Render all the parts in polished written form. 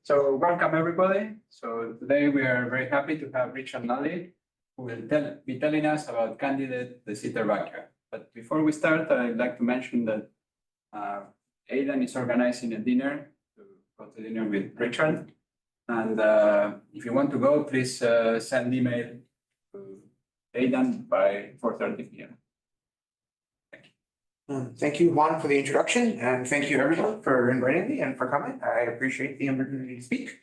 So welcome everybody. So today we are very happy to have Richard Nally, who will be telling us about candidate de Sitter Vacua. But before we start, I'd like to mention that Aidan is organizing a dinner to go to dinner with Richard. And if you want to go, please send email to Aidan by 4:30 p.m. Thank you, Juan, for the introduction, and thank you everyone for inviting me and for coming. I appreciate the opportunity to speak.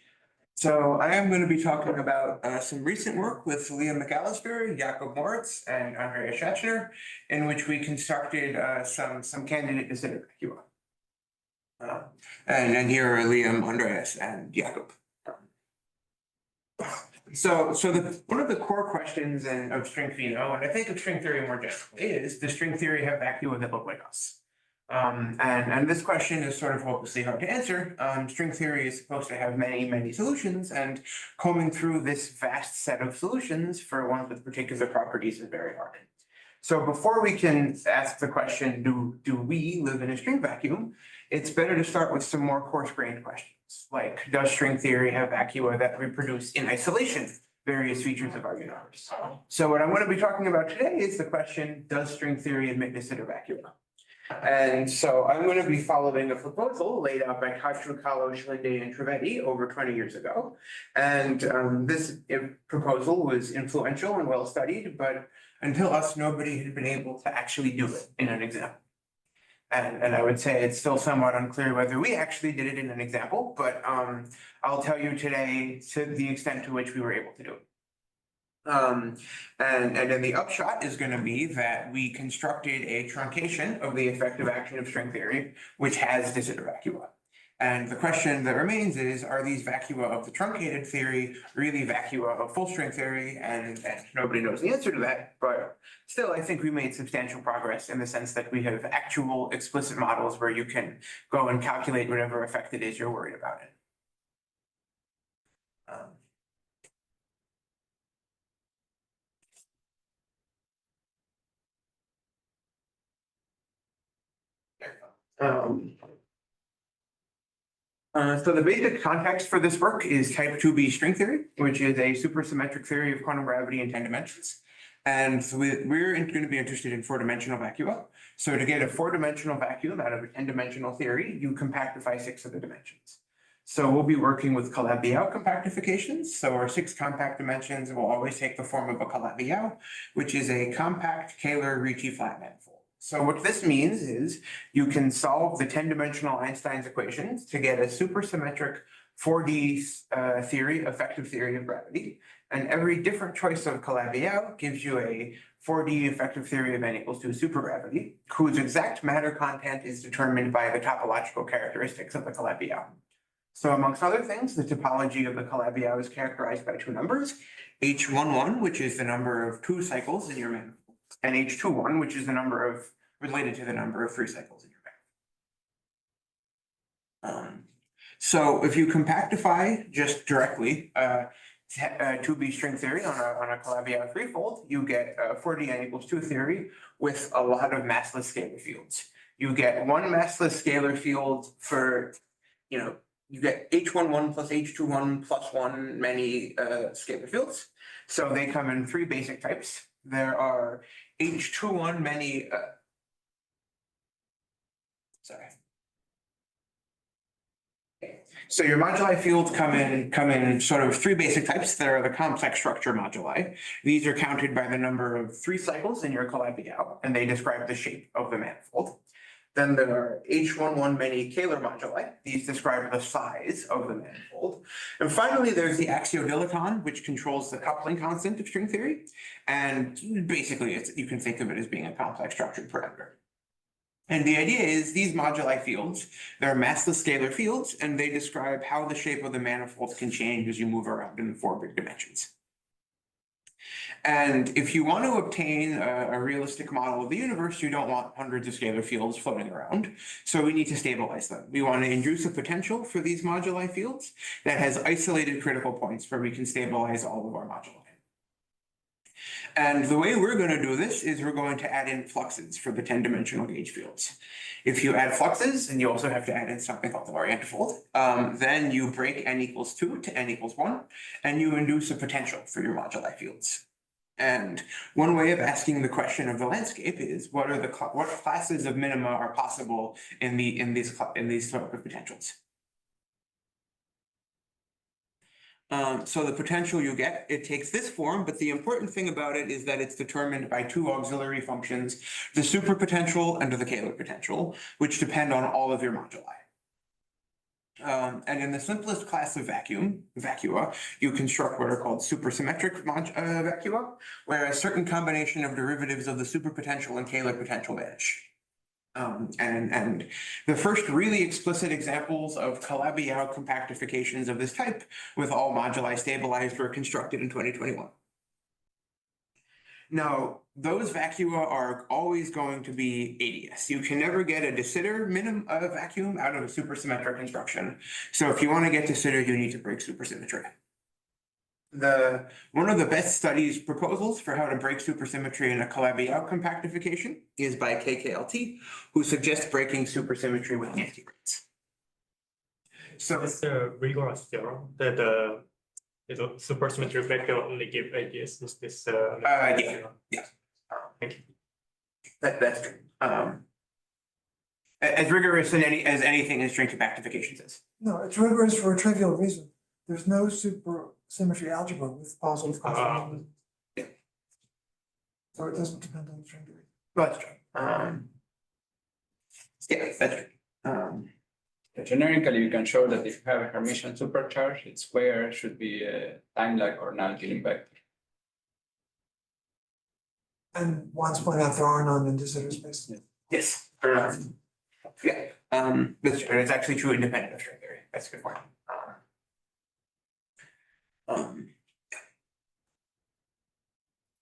So I am going to be talking about some recent work with Liam McAllister, Jakob Moritz, and Andreas Schachner, in which we constructed some candidate de Sitter vacua. And here are Liam, Andreas, and Jakob. So one of the core questions of string pheno, and I think of string theory more generally, is does string theory have vacua that look like us? And this question is sort of hopelessly hard to answer. String theory is supposed to have many solutions, and combing through this vast set of solutions for ones with particular properties is very hard. So before we can ask the question, do we live in a string vacuum? It's better to start with some more coarse-grained questions, like does string theory have vacua that reproduce in isolation various features of our universe? So what I'm going to be talking about today is the question, does string theory admit de Sitter vacua? And so I'm going to be following a proposal laid out by Kahler, Schlinde, and Trivedi over 20 years ago. And this proposal was influential and well studied, but until us, nobody had been able to actually do it in an example. And I would say it's still somewhat unclear whether we actually did it in an example, but I'll tell you today to the extent to which we were able to do it. And then the upshot is going to be that we constructed a truncation of the effective action of string theory, which has de Sitter vacua. And the question that remains is, are these vacua of the truncated theory really vacua of full string theory? And nobody knows the answer to that, but still, I think we made substantial progress in the sense that we have actual explicit models where you can go and calculate whatever effect it is you're worried about it. So the basic context for this work is type 2B string theory, which is a supersymmetric theory of quantum gravity in 10 dimensions. And so we're going to be interested in 4-dimensional vacua. So to get a 4-dimensional vacuum out of a 10-dimensional theory, you compactify 6 of the dimensions. So we'll be working with Calabi-Yau compactifications. So our 6 compact dimensions will always take the form of a Calabi-Yau, which is a compact Kahler Ricci flat manifold. So what this means is you can solve the 10-dimensional Einstein's equations to get a supersymmetric 4D theory, effective theory of gravity. And every different choice of Calabi-Yau gives you a 4D effective theory of n equals 2 supergravity, whose exact matter content is determined by the topological characteristics of the Calabi-Yau. So amongst other things, the topology of the Calabi-Yau is characterized by 2 numbers, H11, which is the number of 2 cycles in your manifold, and H21, which is the number of related to the number of 3 cycles in your manifold. So if you compactify just directly 2B string theory on a Calabi-Yau threefold, you get a 4D n equals 2 theory with a lot of massless scalar fields. You get one massless scalar field for, you get H11 plus H21 plus 1 many scalar fields. So they come in 3 basic types. There are H21 many, So your moduli fields come in sort of 3 basic types. There are the complex structure moduli. These are counted by the number of 3 cycles in your Calabi-Yau, and they describe the shape of the manifold. Then there are H11 many Kahler moduli. These describe the size of the manifold. And finally, there's the axiodilaton, which controls the coupling constant of string theory. And basically, you can think of it as being a complex structured parameter. And the idea is these moduli fields, they're massless scalar fields, and they describe how the shape of the manifold can change as you move around in the 4 big dimensions. And if you want to obtain a realistic model of the universe, you don't want hundreds of scalar fields floating around. So we need to stabilize them. We want to induce a potential for these moduli fields that has isolated critical points where we can stabilize all of our moduli. And the way we're going to do this is we're going to add in fluxes for the 10-dimensional gauge fields. If you add fluxes, and you also have to add in something called the antifold, then you break n equals 2 to n equals 1, and you induce a potential for your moduli fields. And one way of asking the question of the landscape is what classes of minima are possible in these sort of potentials. So the potential you get, it takes this form, but the important thing about it is that it's determined by two auxiliary functions, the superpotential and the Kahler potential, which depend on all of your moduli. And in the simplest class of vacua, you construct what are called supersymmetric vacua, where a certain combination of derivatives of the superpotential and Kahler potential vanish. And the first really explicit examples of Calabi-Yau compactifications of this type with all moduli stabilized were constructed in 2021. Now, those vacua are always going to be ADS. You can never get a de Sitter vacuum out of a supersymmetric construction. So if you want to get de Sitter, you need to break supersymmetry. One of the best studies proposals for how to break supersymmetry in a Calabi-Yau compactification is by KKLT, who suggests breaking supersymmetry with antibranes. So it's a rigorous theorem that supersymmetry vector only give ADS. Is this? Yeah. Thank you. That's true. As rigorous as anything in string compactifications is. No, it's rigorous for a trivial reason. There's no supersymmetry algebra with positive cosine. Yeah. So it doesn't depend on the string theory. Well, that's true. Yeah, that's true. Generically, you can show that if you have a Hermitian supercharge, its square should be a time lag or null-killing vector. And once point out there are none in de Sitter space. Yes. Yeah. That's true. And it's actually true independent of string theory. That's a good point.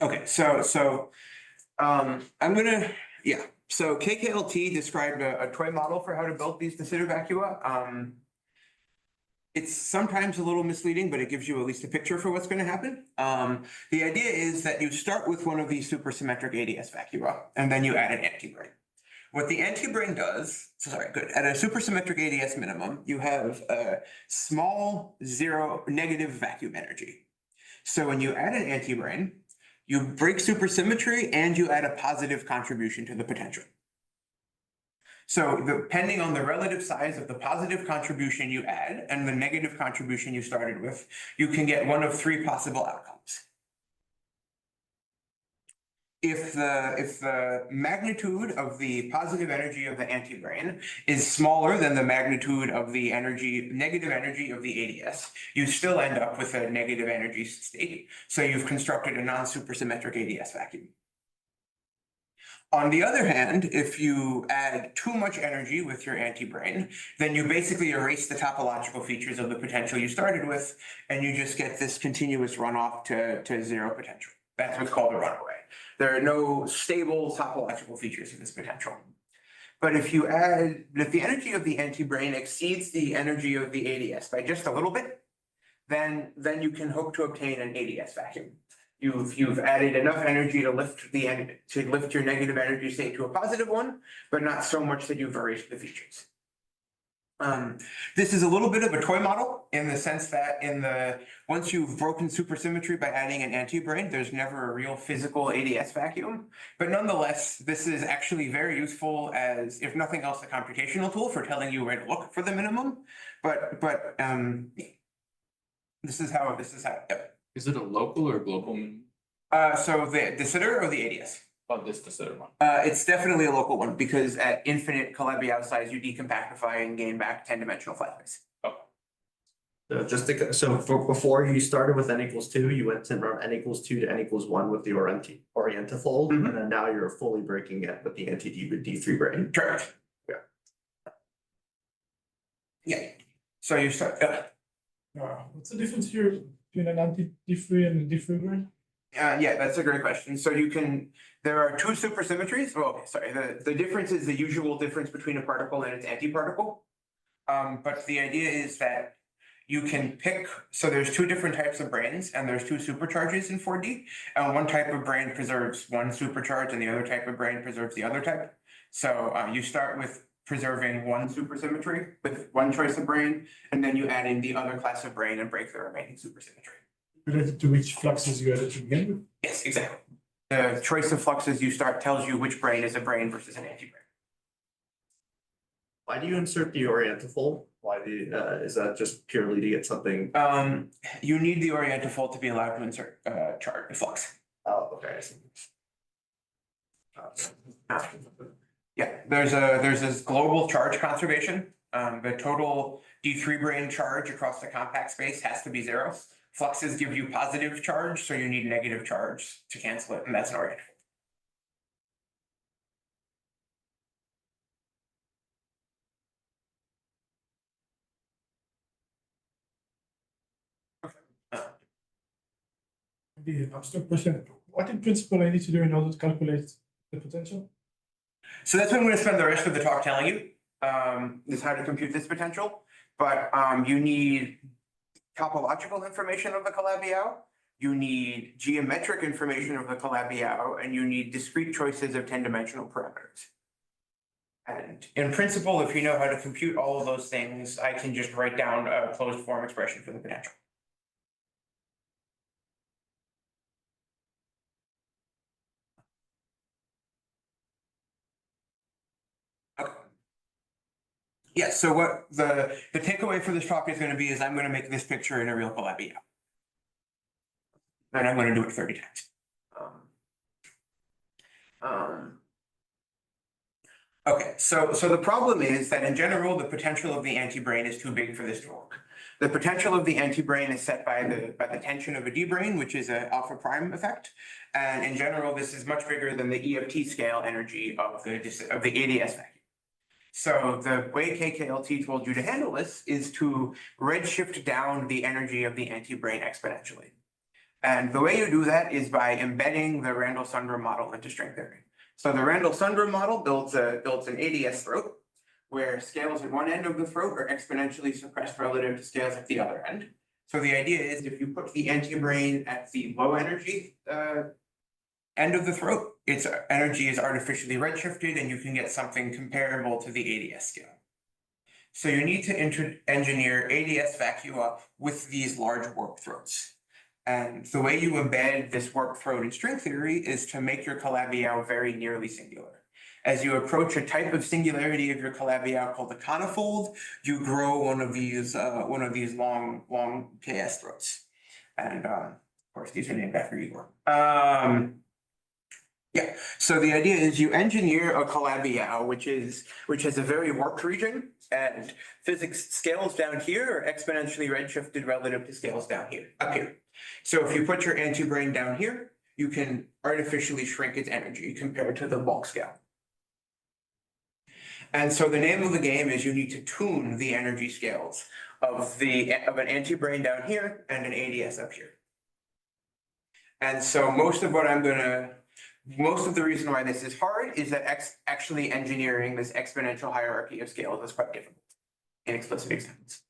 Okay, so I'm gonna, yeah. So KKLT described a toy model for how to build these de Sitter vacua. It's sometimes a little misleading, but it gives you at least a picture for what's going to happen. The idea is that you start with one of these supersymmetric ADS vacua, and then you add an antibrane. What the antibrane does, at a supersymmetric ADS minimum, you have a small negative vacuum energy. So when you add an antibrane, you break supersymmetry and you add a positive contribution to the potential. So depending on the relative size of the positive contribution you add and the negative contribution you started with, you can get one of three possible outcomes. If the magnitude of the positive energy of the antibrane is smaller than the magnitude of the negative energy of the ADS, you still end up with a negative energy state. So you've constructed a non-supersymmetric ADS vacuum. On the other hand, if you add too much energy with your antibrane, then you basically erase the topological features of the potential you started with, and you just get this continuous runoff to zero potential. That's what's called a runaway. There are no stable topological features of this potential. But if the energy of the antibrane exceeds the energy of the ADS by just a little bit, then you can hope to obtain an ADS vacuum. You've added enough energy to lift your negative energy state to a positive one, but not so much that you've erased the features. This is a little bit of a toy model in the sense that once you've broken supersymmetry by adding an antibrane, there's never a real physical ADS vacuum. But nonetheless, this is actually very useful as, if nothing else, a computational tool for telling you where to look for the minimum. But this is how. Yep. Is it a local or global minimum? So the de Sitter or the ADS? Oh, this de Sitter one. It's definitely a local one because at infinite Calabi-Yau size, you decompactify and gain back 10-dimensional flat space. So before you started with n equals 2, you went from n equals 2 to n equals 1 with the orientifold, Mhm. and then now you're fully breaking it with the anti-D3 brain. Correct. Yeah. So you start. What's the difference here between an anti-D3 and a D3 brain? Yeah, that's a great question. So there are two supersymmetries. Well, sorry, the difference is the usual difference between a particle and its antiparticle. But the idea is that you can pick, so there's two different types of branes and there's two supercharges in 4D. And one type of brane preserves one supercharge and the other type of brane preserves the other type. So you start with preserving one supersymmetry with one choice of brane, and then you add in the other class of brane and break the remaining supersymmetry. Related to which fluxes you added to begin with. Yes, exactly. The choice of fluxes you start tells you which brane is a brane versus an antibrane. Why do you insert the orientifold? Why is that just purely to get something? You need the orientifold to be allowed to insert charge flux. Oh, okay, I see. Yeah, there's this global charge conservation. The total D3 brane charge across the compact space has to be 0. Fluxes give you positive charge, so you need negative charge to cancel it, and that's an orientifold. The abstract question, what in principle I need to do in order to calculate the potential? So that's what I'm going to spend the rest of the talk telling you, is how to compute this potential. But you need topological information of the Calabi-Yau, you need geometric information of the Calabi-Yau, and you need discrete choices of 10-dimensional parameters. And in principle, if you know how to compute all of those things, I can just write down a closed form expression for the potential. Okay. Yeah, so what the takeaway for this talk is going to be is I'm going to make this picture in a real Calabi-Yau. And I'm going to do it 30 times. Okay, so the problem is that in general, the potential of the antibrane is too big for this to work. The potential of the antibrane is set by the tension of a D-brane, which is an alpha prime effect. And in general, this is much bigger than the EFT scale energy of the ADS vacuum. So the way KKLT told you to handle this is to redshift down the energy of the antibrane exponentially. And the way you do that is by embedding the Randall-Sundrum model into string theory. So the Randall-Sundrum model builds an ADS throat, where scales at one end of the throat are exponentially suppressed relative to scales at the other end. So the idea is if you put the antibrane at the low energy end of the throat, its energy is artificially redshifted and you can get something comparable to the ADS scale. So you need to engineer ADS vacua with these large warp throats. And the way you embed this warp throat in string theory is to make your Calabi-Yau very nearly singular. As you approach a type of singularity of your Calabi-Yau called the conifold, you grow one of these long KS throats. And of course, these are named after Igor. Yeah, so the idea is you engineer a Calabi-Yau, which has a very warped region, and physics scales down here are exponentially redshifted relative to scales down here, up here. So if you put your antibrane down here, you can artificially shrink its energy compared to the bulk scale. And so the name of the game is you need to tune the energy scales of an antibrane down here and an ADS up here. And so most of the reason why this is hard is that actually engineering this exponential hierarchy of scales is quite difficult in explicit examples.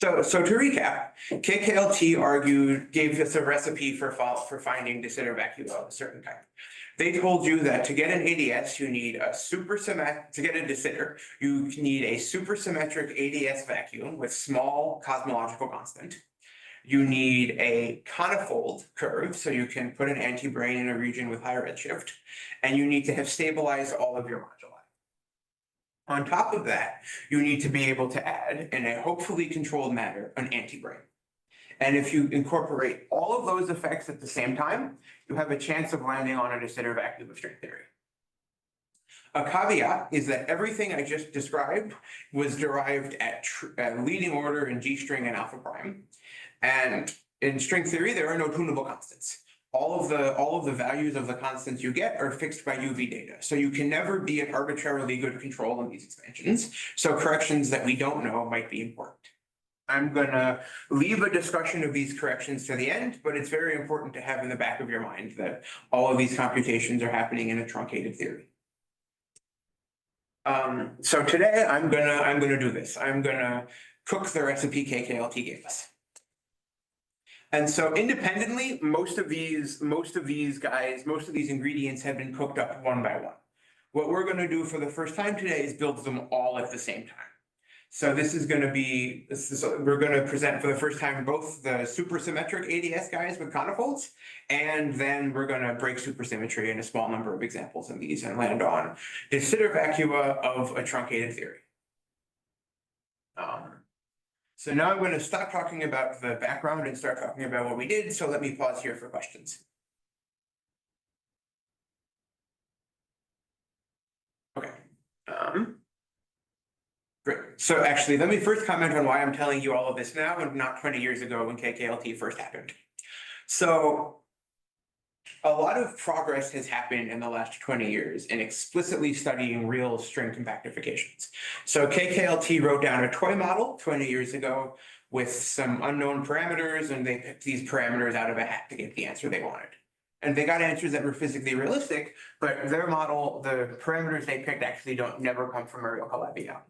So to recap, KKLT gave us a recipe for finding de Sitter vacua of a certain type. They told you that to get an ADS, you need to get a de Sitter, you need a supersymmetric ADS vacuum with small cosmological constant. You need a conifold curve, so you can put an antibrane in a region with high redshift, and you need to have stabilized all of your moduli. On top of that, you need to be able to add, in a hopefully controlled manner, an antibrane. And if you incorporate all of those effects at the same time, you have a chance of landing on a de Sitter vacuum of string theory. A caveat is that everything I just described was derived at leading order in G string and alpha prime. And in string theory, there are no tunable constants. All of the values of the constants you get are fixed by UV data. So you can never be an arbitrarily good control in these expansions. So corrections that we don't know might be important. I'm gonna leave a discussion of these corrections to the end, but it's very important to have in the back of your mind that all of these computations are happening in a truncated theory. So today I'm gonna do this. I'm gonna cook the recipe KKLT gave us. And so independently, most of these ingredients have been cooked up one by one. What we're gonna do for the first time today is build them all at the same time. So we're gonna present for the first time both the supersymmetric ADS guys with conifolds, and then we're gonna break supersymmetry in a small number of examples in these and land on de Sitter vacua of a truncated theory. So now I'm going to stop talking about the background and start talking about what we did. So let me pause here for questions. Okay. Great. So actually, let me first comment on why I'm telling you all of this now and not 20 years ago when KKLT first happened. So a lot of progress has happened in the last 20 years in explicitly studying real string compactifications. So KKLT wrote down a toy model 20 years ago with some unknown parameters, and they picked these parameters out of a hat to get the answer they wanted. And they got answers that were physically realistic, but their model, the parameters they picked actually never come from a real Calabi-Yau.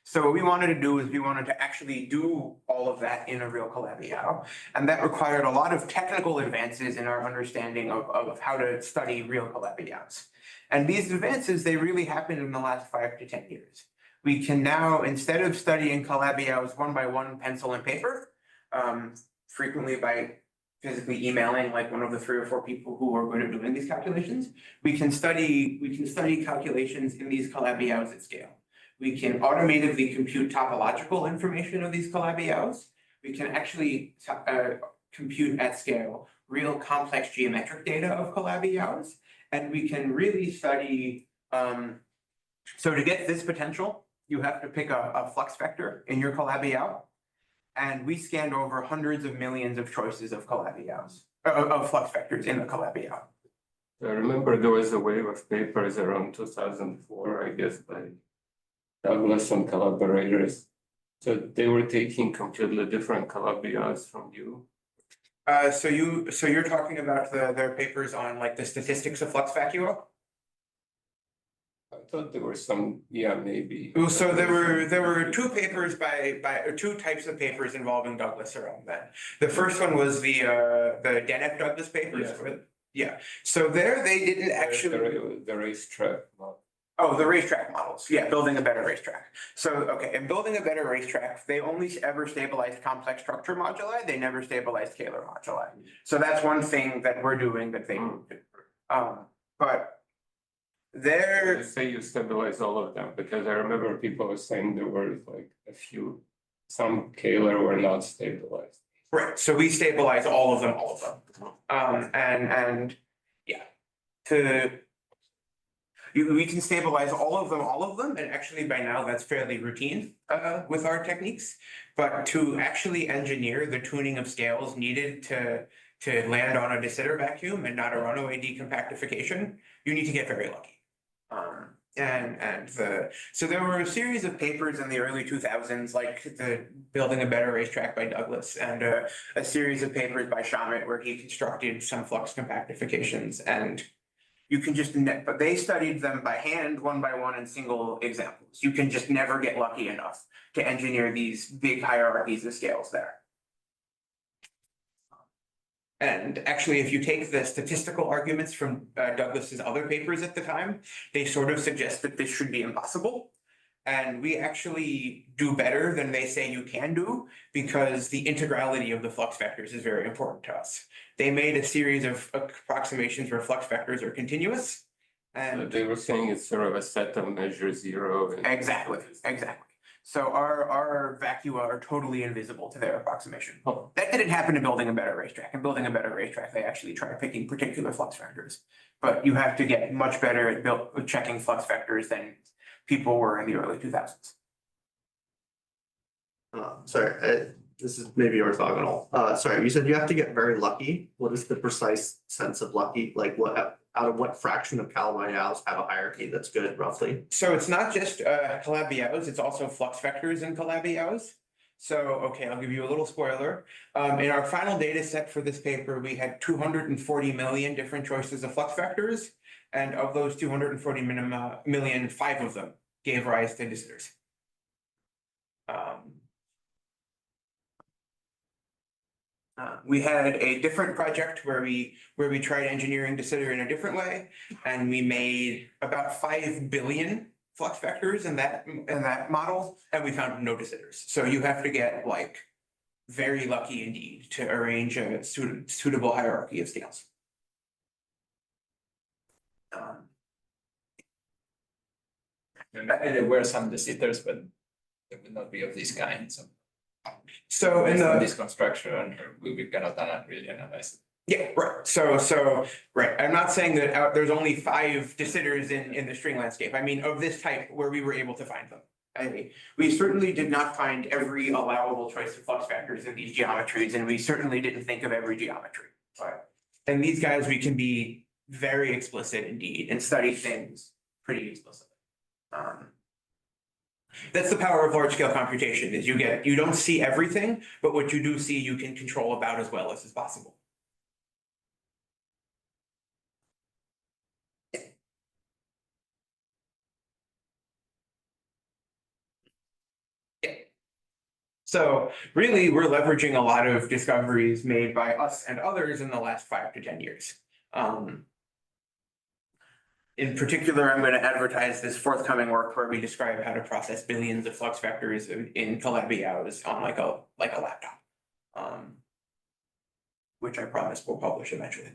So what we wanted to do is we wanted to actually do all of that in a real Calabi-Yau. And that required a lot of technical advances in our understanding of how to study real Calabi-Yaus. And these advances, they really happened in the last 5 to 10 years. We can now, instead of studying Calabi-Yaus one by one, pencil and paper, frequently by physically emailing like one of the 3 or 4 people who are good at doing these calculations, we can study calculations in these Calabi-Yaus at scale. We can automatically compute topological information of these Calabi-Yaus. We can actually compute at scale real complex geometric data of Calabi-Yaus. And we can really study, so to get this potential, you have to pick a flux vector in your Calabi-Yau. And we scanned over hundreds of millions of choices of Calabi-Yaus, of flux vectors in the Calabi-Yau. I remember there was a wave of papers around 2004, I guess, by Douglas and collaborators. So they were taking completely different Calabi-Yaus from you. So you're talking about their papers on like the statistics of flux vacua? I thought there were some, yeah, maybe. Well, so there were 2 papers or 2 types of papers involving Douglas around that. The first one was the Dennett Douglas papers. Yeah. So there they didn't actually The racetrack model. Oh, the racetrack models. Yeah, building a better racetrack. So, okay, in building a better racetrack, they only ever stabilized complex structure moduli. They never stabilized Kahler moduli. So that's one thing that we're doing that they moved. But there. You say you stabilize all of them, because I remember people were saying there were like some Kahler were not stabilized. Right, so we stabilize all of them. And yeah, we can stabilize all of them, and actually by now that's fairly routine with our techniques. But to actually engineer the tuning of scales needed to land on a de Sitter vacuum and not a runaway decompactification, you need to get very lucky. So there were a series of papers in the early 2000s, like the Building a Better Racetrack by Douglas, and a series of papers by Shamit where he constructed some flux compactifications, and you can but they studied them by hand, one by one, in single examples. You can just never get lucky enough to engineer these big hierarchies of scales there. And actually, if you take the statistical arguments from Douglas's other papers at the time, they sort of suggest that this should be impossible. And we actually do better than they say you can do, because the integrality of the flux vectors is very important to us. They made a series of approximations where flux vectors are continuous. And So they were saying it's sort of a set of measure 0. Exactly. So our vacua are totally invisible to their approximation. Oh. That didn't happen in Building a Better Racetrack. In Building a Better Racetrack, they actually try picking particular flux vectors. But you have to get much better at checking flux vectors than people were in the early 2000s. Sorry, this is maybe orthogonal. Sorry, you said you have to get very lucky. What is the precise sense of lucky? Like out of what fraction of Calabi-Yaus have a hierarchy that's good, roughly? So it's not just Calabi-Yaus, it's also flux vectors in Calabi-Yaus. So, okay, I'll give you a little spoiler. In our final data set for this paper, we had 240 million different choices of flux vectors. And of those 240 million, 5 of them gave rise to de Sitters. We had a different project where we tried engineering de Sitter in a different way, and we made about 5 billion flux vectors in that model, and we found no de Sitters. So you have to get like very lucky indeed to arrange a suitable hierarchy of scales. And there were some de Sitters, but they would not be of this kind, so. So in Based on the this construction, we cannot really analyze it. yeah, right. So right. I'm not saying that there's only 5 de Sitters in the string landscape. I mean, of this type where we were able to find them. I mean, we certainly did not find every allowable choice of flux vectors in these geometries, and we certainly didn't think of every geometry. But in these guys, we can be very explicit indeed and study things pretty explicitly. That's the power of large scale computation is you don't see everything, but what you do see, you can control about as well as is possible. So really, we're leveraging a lot of discoveries made by us and others in the last 5 to 10 years. In particular, I'm going to advertise this forthcoming work where we describe how to process billions of flux vectors in Calabi-Yaos on like a laptop, which I promise we'll publish eventually.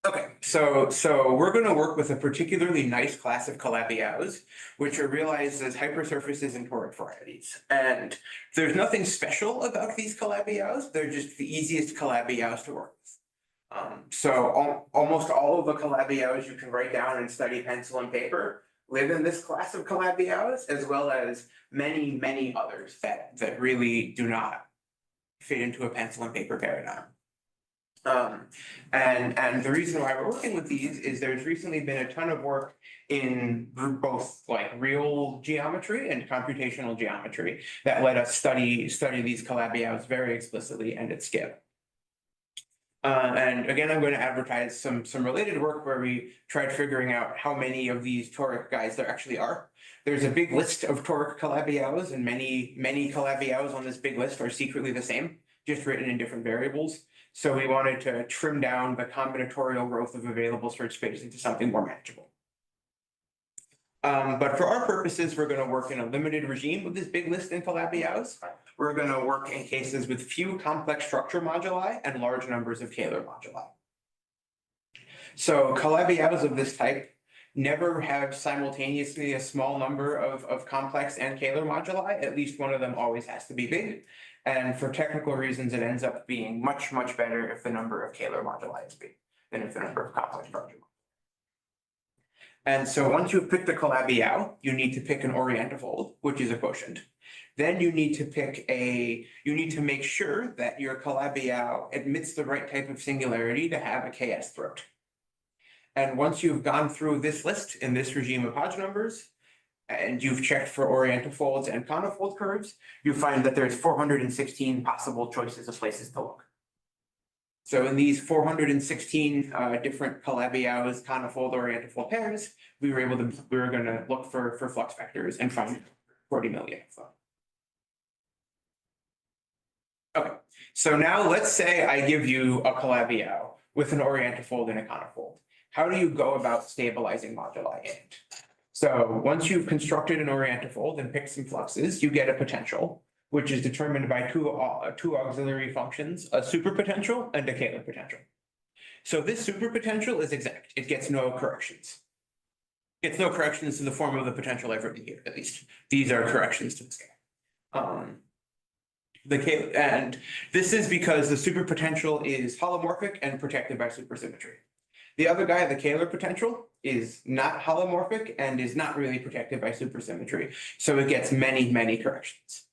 Okay, so we're going to work with a particularly nice class of Calabi-Yaos, which are realized as hypersurfaces and toric varieties. And there's nothing special about these Calabi-Yaos. They're just the easiest Calabi-Yaos to work with. So almost all of the Calabi-Yaos you can write down and study pencil and paper live in this class of Calabi-Yaos, as well as many, many others that really do not fit into a pencil and paper paradigm. And the reason why we're working with these is there's recently been a ton of work in both like real geometry and computational geometry that let us study these Calabi-Yaos very explicitly and at scale. And again, I'm going to advertise some related work where we tried figuring out how many of these toric guys there actually are. There's a big list of toric Calabi-Yaos, and many Calabi-Yaos on this big list are secretly the same, just written in different variables. So we wanted to trim down the combinatorial growth of available search space into something more manageable. But for our purposes, we're going to work in a limited regime with this big list in Calabi-Yaos. We're going to work in cases with few complex structure moduli and large numbers of Kahler moduli. So Calabi-Yaos of this type never have simultaneously a small number of complex and Kahler moduli. At least one of them always has to be big. And for technical reasons, it ends up being much, much better if the number of Kahler moduli is big than if the number of complex structure moduli. And so once you've picked a Calabi-Yao, you need to pick an orientifold, which is a quotient. Then you need to make sure that your Calabi-Yao admits the right type of singularity to have a KS throat. And once you've gone through this list in this regime of Hodge numbers, and you've checked for orientifolds and conifold curves, you find that there's 416 possible choices of places to look. So in these 416 different Calabi-Yaos, conifold, orientifold pairs, we were going to look for flux vectors and find 40 million of them. Okay, so now let's say I give you a Calabi-Yao with an orientifold and a conifold. How do you go about stabilizing moduli in it? So once you've constructed an orientifold and picked some fluxes, you get a potential, which is determined by two auxiliary functions, a superpotential and a Kahler potential. So this superpotential is exact. It gets no corrections. It gets no corrections to the form of the potential I've written here, at least. These are corrections to the scale. And this is because the superpotential is holomorphic and protected by supersymmetry. The other guy, the Kahler potential, is not holomorphic and is not really protected by supersymmetry. So it gets many, many corrections.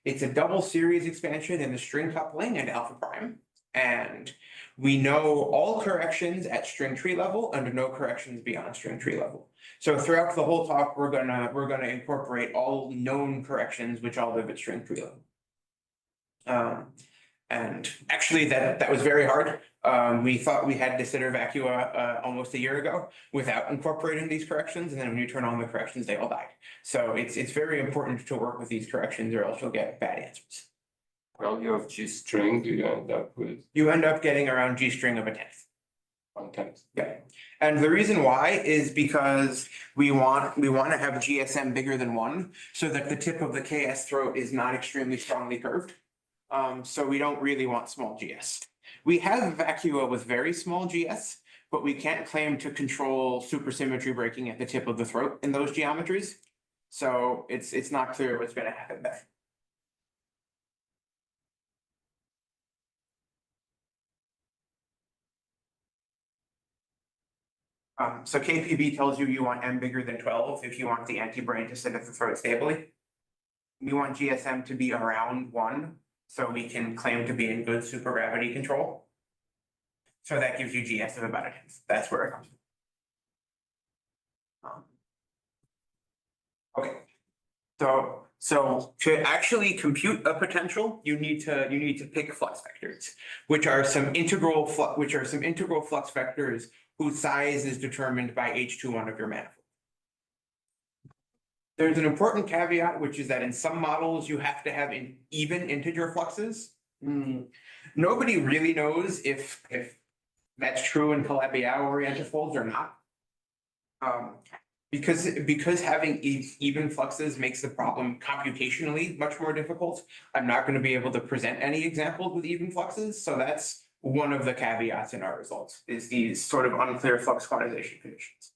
It's a double series expansion in the string coupling and alpha prime. And we know all corrections at string tree level and no corrections beyond string tree level. So throughout the whole talk, we're gonna incorporate all known corrections which all live at string tree level. And actually that was very hard We thought we had de Sitter vacua almost a year ago without incorporating these corrections, and then when you turn on the corrections, they all died. So it's very important to work with these corrections or else you'll get bad answers. Value of G string, you end up with You end up getting around G string of a tenth. 1/10. Yeah, and the reason why is because we want to have GSM bigger than 1 so that the tip of the KS throat is not extremely strongly curved. So we don't really want small GS. We have vacua with very small GS, but we can't claim to control supersymmetry breaking at the tip of the throat in those geometries. So it's not clear what's going to happen there. So KPB tells you want M bigger than 12 if you want the antibrane to sit at the throat stably. We want GSM to be around 1, so we can claim to be in good supergravity control. So that gives you GS of about a tenth. That's where it comes from. Okay. So to actually compute a potential, you need to pick flux vectors, which are some integral flux vectors whose size is determined by H21 of your manifold. There's an important caveat, which is that in some models you have to have even integer fluxes. Nobody really knows if that's true in Calabi-Yau folds or not. Because having even fluxes makes the problem computationally much more difficult. I'm not going to be able to present any examples with even fluxes, so that's one of the caveats in our results, is these sort of unclear flux quantization conditions.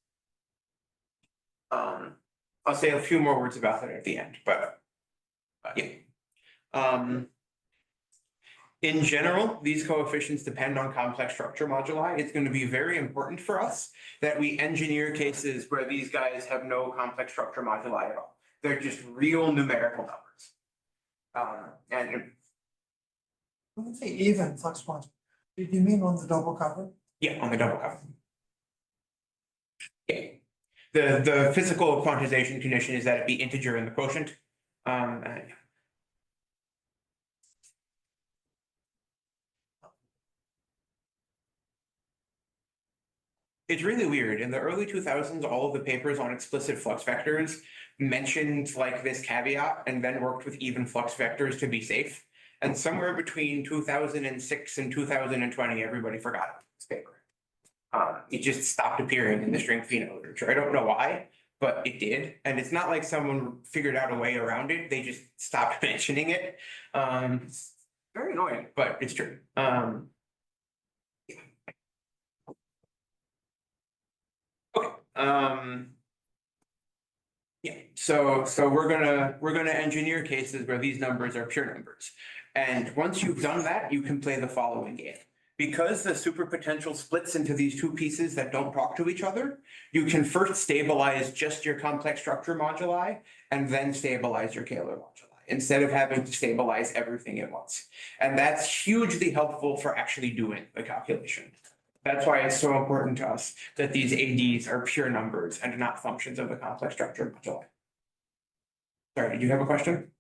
I'll say a few more words about that at the end, but yeah. In general, these coefficients depend on complex structure moduli. It's going to be very important for us that we engineer cases where these guys have no complex structure moduli at all. They're just real numerical numbers. And When you say even flux quantity, do you mean on the double cover? yeah, on the double cover. Yeah. The physical quantization condition is that it be integer in the quotient. It's really weird. In the early 2000s, all of the papers on explicit flux vectors mentioned like this caveat and then worked with even flux vectors to be safe. And somewhere between 2006 and 2020, everybody forgot about this paper. It just stopped appearing in the string pheno literature. I don't know why, but it did. And it's not like someone figured out a way around it. They just stopped mentioning it. It's very annoying, but it's true. Yeah, so we're gonna engineer cases where these numbers are pure numbers. And once you've done that, you can play the following game. Because the superpotential splits into these two pieces that don't talk to each other, you can first stabilize just your complex structure moduli and then stabilize your Kahler moduli instead of having to stabilize everything at once. And that's hugely helpful for actually doing the calculation. That's why it's so important to us that these ADs are pure numbers and not functions of the complex structure moduli. Sorry, did you have a question?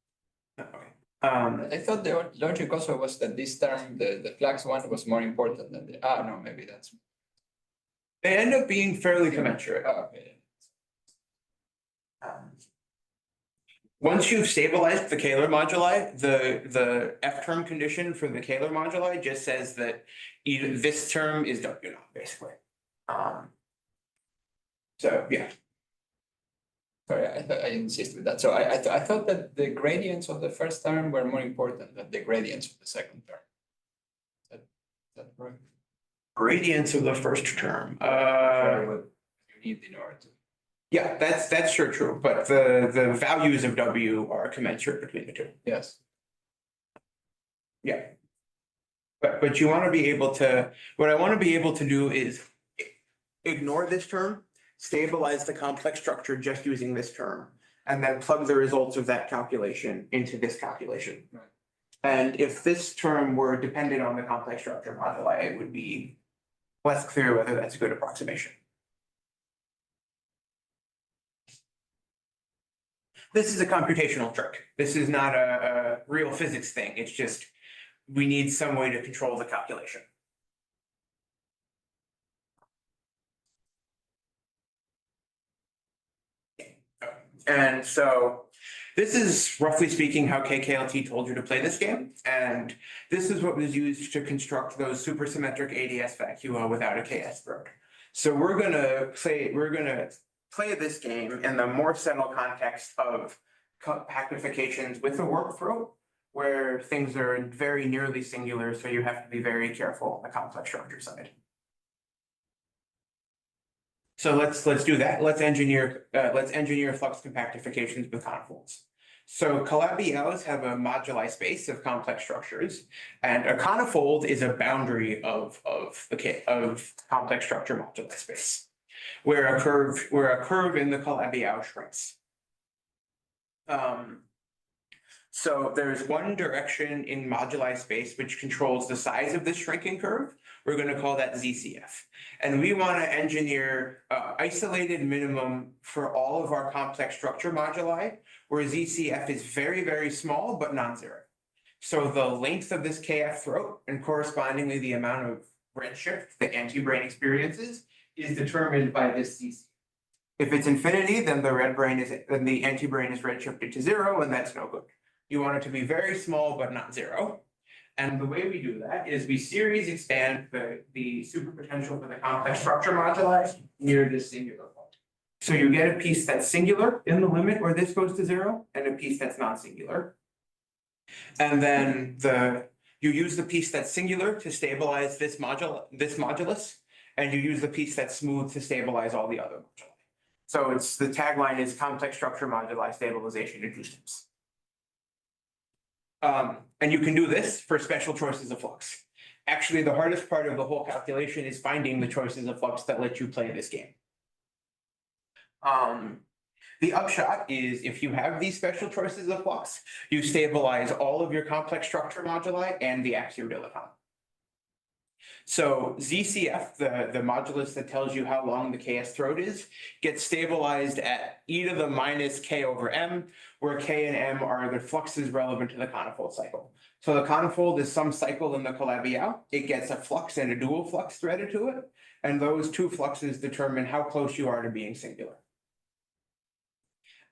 No, okay. I thought the logic also was that this term, the flux one, was more important than the, no, maybe that's. They end up being fairly commensurate. Oh, okay. Once you've stabilized the Kahler moduli, the F term condition for the Kahler moduli just says that either this term is W naught, basically. So yeah. Sorry, I thought I insist with that. So I thought that the gradients of the first term were more important than the gradients of the second term. Is that right? Gradients of the first term. What you need in order to. Yeah, that's sure true, but the values of W are commensurate between the two. Yes. Yeah. But you want to be able to, what I want to be able to do is ignore this term, stabilize the complex structure just using this term, and then plug the results of that calculation into this calculation. Right. And if this term were dependent on the complex structure moduli, it would be less clear whether that's a good approximation. This is a computational trick. This is not a real physics thing. It's just we need some way to control the calculation. And so this is roughly speaking how KKLT told you to play this game. And this is what was used to construct those supersymmetric ADS vacua without a KS throat. So we're gonna play this game in the more settled context of compactifications with a warp throat, where things are very nearly singular, so you have to be very careful on the complex structure side. So let's do that. Let's engineer flux compactifications with conifolds. So calabi-Yaos have a moduli space of complex structures, and a conifold is a boundary of complex structure moduli space, where a curve in the calabi-Yao shrinks. So there's one direction in moduli space which controls the size of this shrinking curve. We're going to call that ZCF. And we want to engineer isolated minimum for all of our complex structure moduli, where ZCF is very, very small, but non-zero. So the length of this KF throat and correspondingly the amount of redshift the antibrane experiences is determined by this ZCF. If it's infinity, then the antibrane is redshifted to 0, and that's no good. You want it to be very small, but not 0. And the way we do that is we series expand the superpotential for the complex structure moduli near this singular point. So you get a piece that's singular in the limit where this goes to 0, and a piece that's non-singular. And then you use the piece that's singular to stabilize this modulus, and you use the piece that's smooth to stabilize all the other moduli. So the tagline is complex structure moduli stabilization in 2 steps. And you can do this for special choices of flux. Actually, the hardest part of the whole calculation is finding the choices of flux that let you play this game. The upshot is if you have these special choices of flux, you stabilize all of your complex structure moduli and the axiodilicon. So ZCF, the modulus that tells you how long the KS throat is, gets stabilized at e to the minus k over m, where k and m are the fluxes relevant to the conifold cycle. So the conifold is some cycle in the calabi-Yao. It gets a flux and a dual flux threaded to it, and those 2 fluxes determine how close you are to being singular.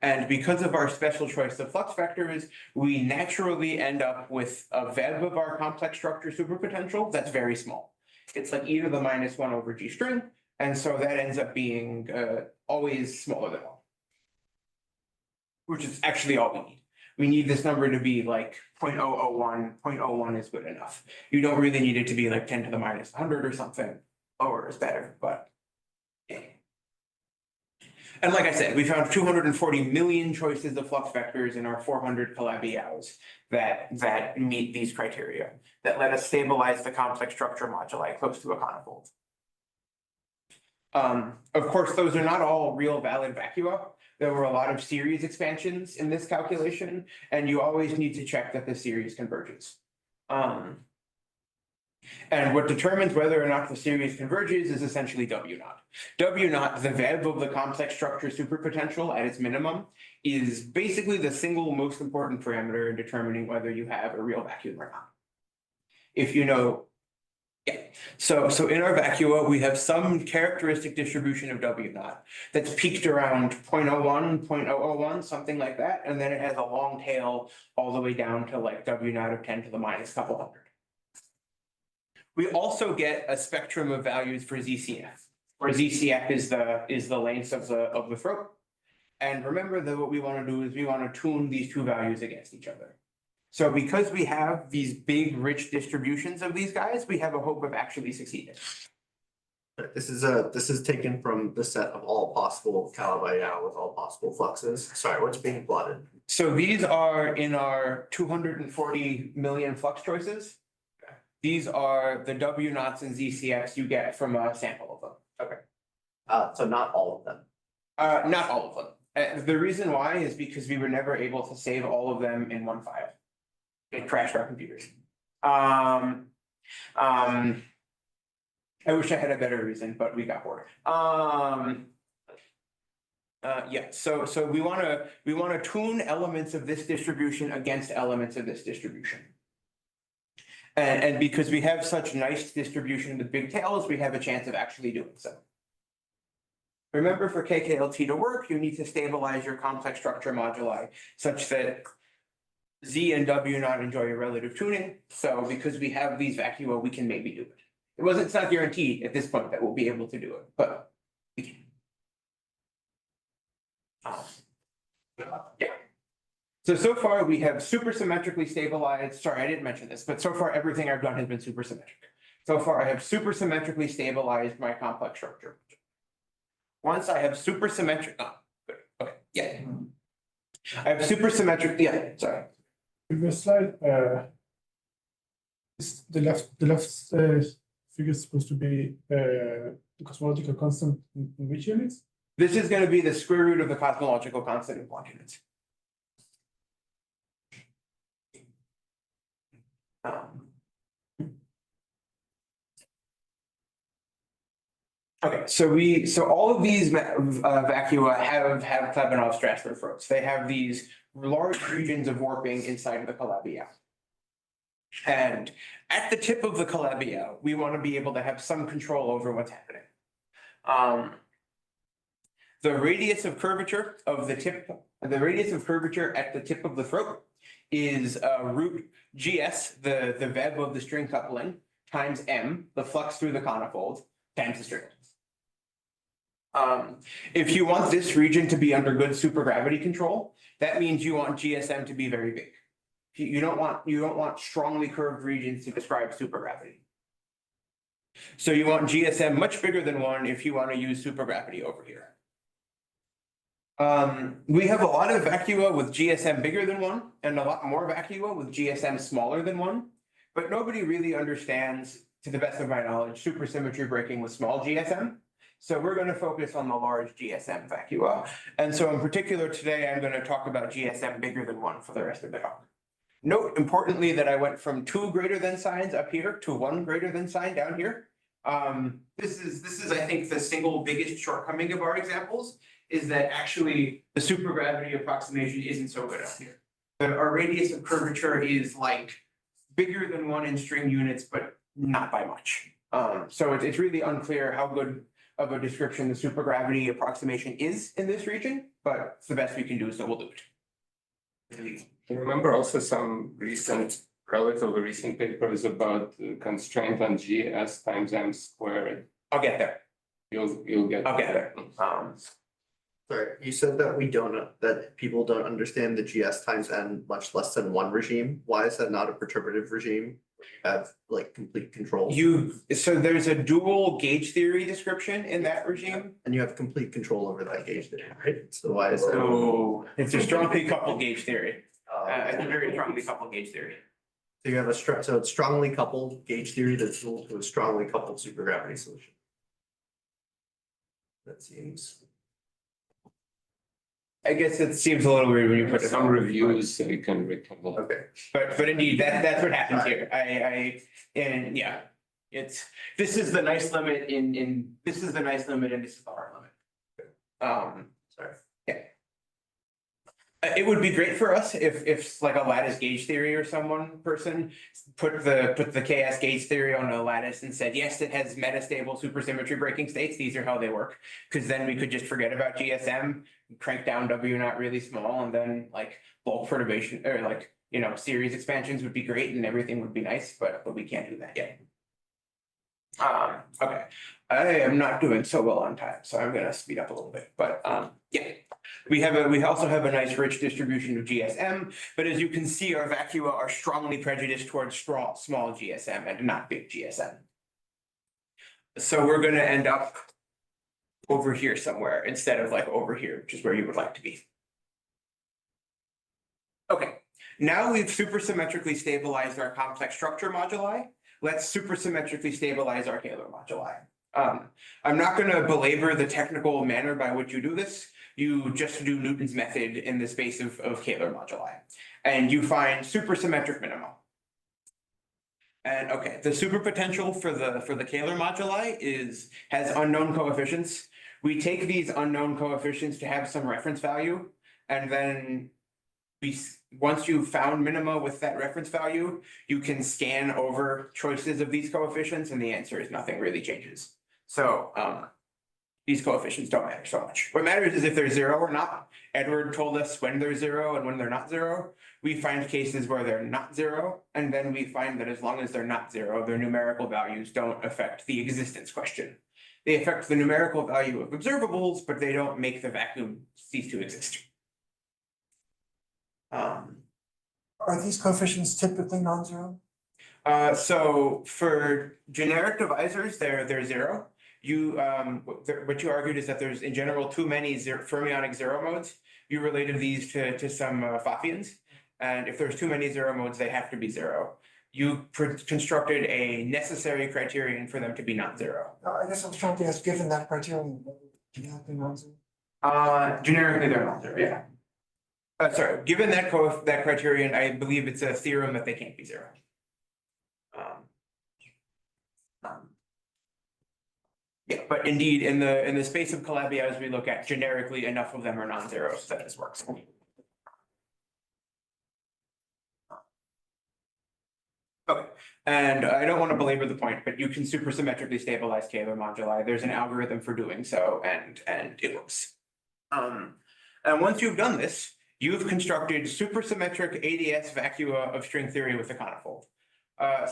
And because of our special choice of flux vectors, we naturally end up with a VEB of our complex structure superpotential that's very small. It's like e to the minus 1 over G string, and so that ends up being always smaller than 1, which is actually all we need. We need this number to be like 0.001, 0.01 is good enough. You don't really need it to be like 10 to the minus 100 or something. Lower is better, but yeah. And like I said, we found 240 million choices of flux vectors in our 400 calabi-Yaos that meet these criteria, that let us stabilize the complex structure moduli close to a conifold. Of course, those are not all real valid vacua. There were a lot of series expansions in this calculation, and you always need to check that the series converges. And what determines whether or not the series converges is essentially W naught. W naught, the VEB of the complex structure superpotential at its minimum, is basically the single most important parameter in determining whether you have a real vacuum or not. If you know, yeah. So in our vacua, we have some characteristic distribution of W naught that's peaked around 0.01, 0.001, something like that. And then it has a long tail all the way down to like W naught of 10 to the minus couple hundred. We also get a spectrum of values for ZCF, where ZCF is the length of the throat. And remember that what we want to do is we want to tune these 2 values against each other. So because we have these big, rich distributions of these guys, we have a hope of actually succeeding. This is taken from the set of all possible calabi-Yao with all possible fluxes. Sorry, what's being plotted? So these are in our 240 million flux choices. These are the W naughts and ZCFs you get from a sample of them. Okay. So not all of them. Not all of them. The reason why is because we were never able to save all of them in one file. It crashed our computers. I wish I had a better reason, but we got bored. Yeah, so we want to tune elements of this distribution against elements of this distribution. And because we have such nice distribution with big tails, we have a chance of actually doing so. Remember, for KKLT to work, you need to stabilize your complex structure moduli such that Z and W not enjoy your relative tuning. So because we have these vacua, we can maybe do it. It's not guaranteed at this point that we'll be able to do it, but we can. Yeah. So far we have supersymmetrically stabilized, sorry, I didn't mention this, but so far everything I've done has been supersymmetric. So far I have supersymmetrically stabilized my complex structure. Once I have supersymmetric, good, okay, yeah. I have supersymmetric, yeah, sorry. Previous slide, the left figure is supposed to be the cosmological constant in which units? This is going to be the square root of the cosmological constant in Planck units. Okay, so all of these vacua have Klebanov-Strasberg throats. They have these large regions of warping inside of the calabi-Yau. And at the tip of the calabi-Yau, we want to be able to have some control over what's happening. The radius of curvature of the tip, the radius of curvature at the tip of the throat is root GS, the Veb of the string coupling, times M, the flux through the conifold, times the string. If you want this region to be under good supergravity control, that means you want GSM to be very big. You don't want strongly curved regions to describe supergravity. So you want GSM much bigger than 1 if you want to use supergravity over here. We have a lot of vacua with GSM bigger than 1 and a lot more vacua with GSM smaller than 1, but nobody really understands, to the best of my knowledge, supersymmetry breaking with small GSM. So we're going to focus on the large GSM vacua. And so in particular today, I'm going to talk about GSM bigger than 1 for the rest of the talk. Note importantly that I went from 2 greater than signs up here to 1 greater than sign down here. This is I think the single biggest shortcoming of our examples is that actually the supergravity approximation isn't so good up here. Our radius of curvature is like bigger than 1 in string units, but not by much. So it's really unclear how good of a description the supergravity approximation is in this region, but it's the best we can do, so we'll do it. I remember also some relatively recent papers about the constraint on GS times M squared. I'll get there. You'll get. I'll get there. Sorry, you said that that people don't understand the GS times N much less than 1 regime. Why is that not a perturbative regime? Have like complete control. So there's a dual gauge theory description in that regime. And you have complete control over that gauge theory, right? So why is that? So it's a strongly coupled gauge theory. It's a very strongly coupled gauge theory. So you have so it's strongly coupled gauge theory that's equal to a strongly coupled supergravity solution. That seems. I guess it seems a little weird when you put it. Some reviews so you can recall. Okay. But indeed, that's what happens here. And yeah, this is the nice limit in this is the nice limit and this is the hard limit. Sorry. Yeah. It would be great for us if like a lattice gauge theory or person put the KS gauge theory on a lattice and said, yes, it has metastable supersymmetry breaking states. These are how they work. Because then we could just forget about GSM, crank down W not really small, and then like bulk perturbation or like, series expansions would be great and everything would be nice, but we can't do that yet. Okay. I am not doing so well on time, so I'm gonna speed up a little bit, but yeah. We also have a nice rich distribution of GSM, but as you can see, our vacua are strongly prejudiced towards small GSM and not big GSM. So we're gonna end up over here somewhere instead of like over here, which is where you would like to be. Okay, now we've supersymmetrically stabilized our complex structure moduli. Let's supersymmetrically stabilize our Kahler moduli. I'm not going to belabor the technical manner by which you do this. You just do Newton's method in the space of Kahler moduli, and you find supersymmetric minima. And okay, the superpotential for the Kahler moduli has unknown coefficients. We take these unknown coefficients to have some reference value, and then once you've found minima with that reference value, you can scan over choices of these coefficients, and the answer is nothing really changes. So these coefficients don't matter so much. What matters is if they're zero or not. Edward told us when they're zero and when they're not zero. We find cases where they're not zero, and then we find that as long as they're not zero, their numerical values don't affect the existence question. They affect the numerical value of observables, but they don't make the vacuum cease to exist. Are these coefficients typically non-zero? So for generic divisors, they're zero. What you argued is that there's in general too many fermionic zero modes. You related these to some Pfaffians. And if there's too many zero modes, they have to be zero. You constructed a necessary criterion for them to be non-zero. I guess I was trying to ask, given that criterion, generically non-zero. Generically, they're non-zero, yeah. Sorry, given that criterion, I believe it's a theorem that they can't be zero. Yeah, but indeed, in the space of Calabi-Yau we look at, generically, enough of them are non-zero so that this works. Okay, and I don't want to belabor the point, but you can supersymmetrically stabilize Kahler moduli. There's an algorithm for doing so, and it works. And once you've done this, you've constructed supersymmetric ADS vacua of string theory with the conifold.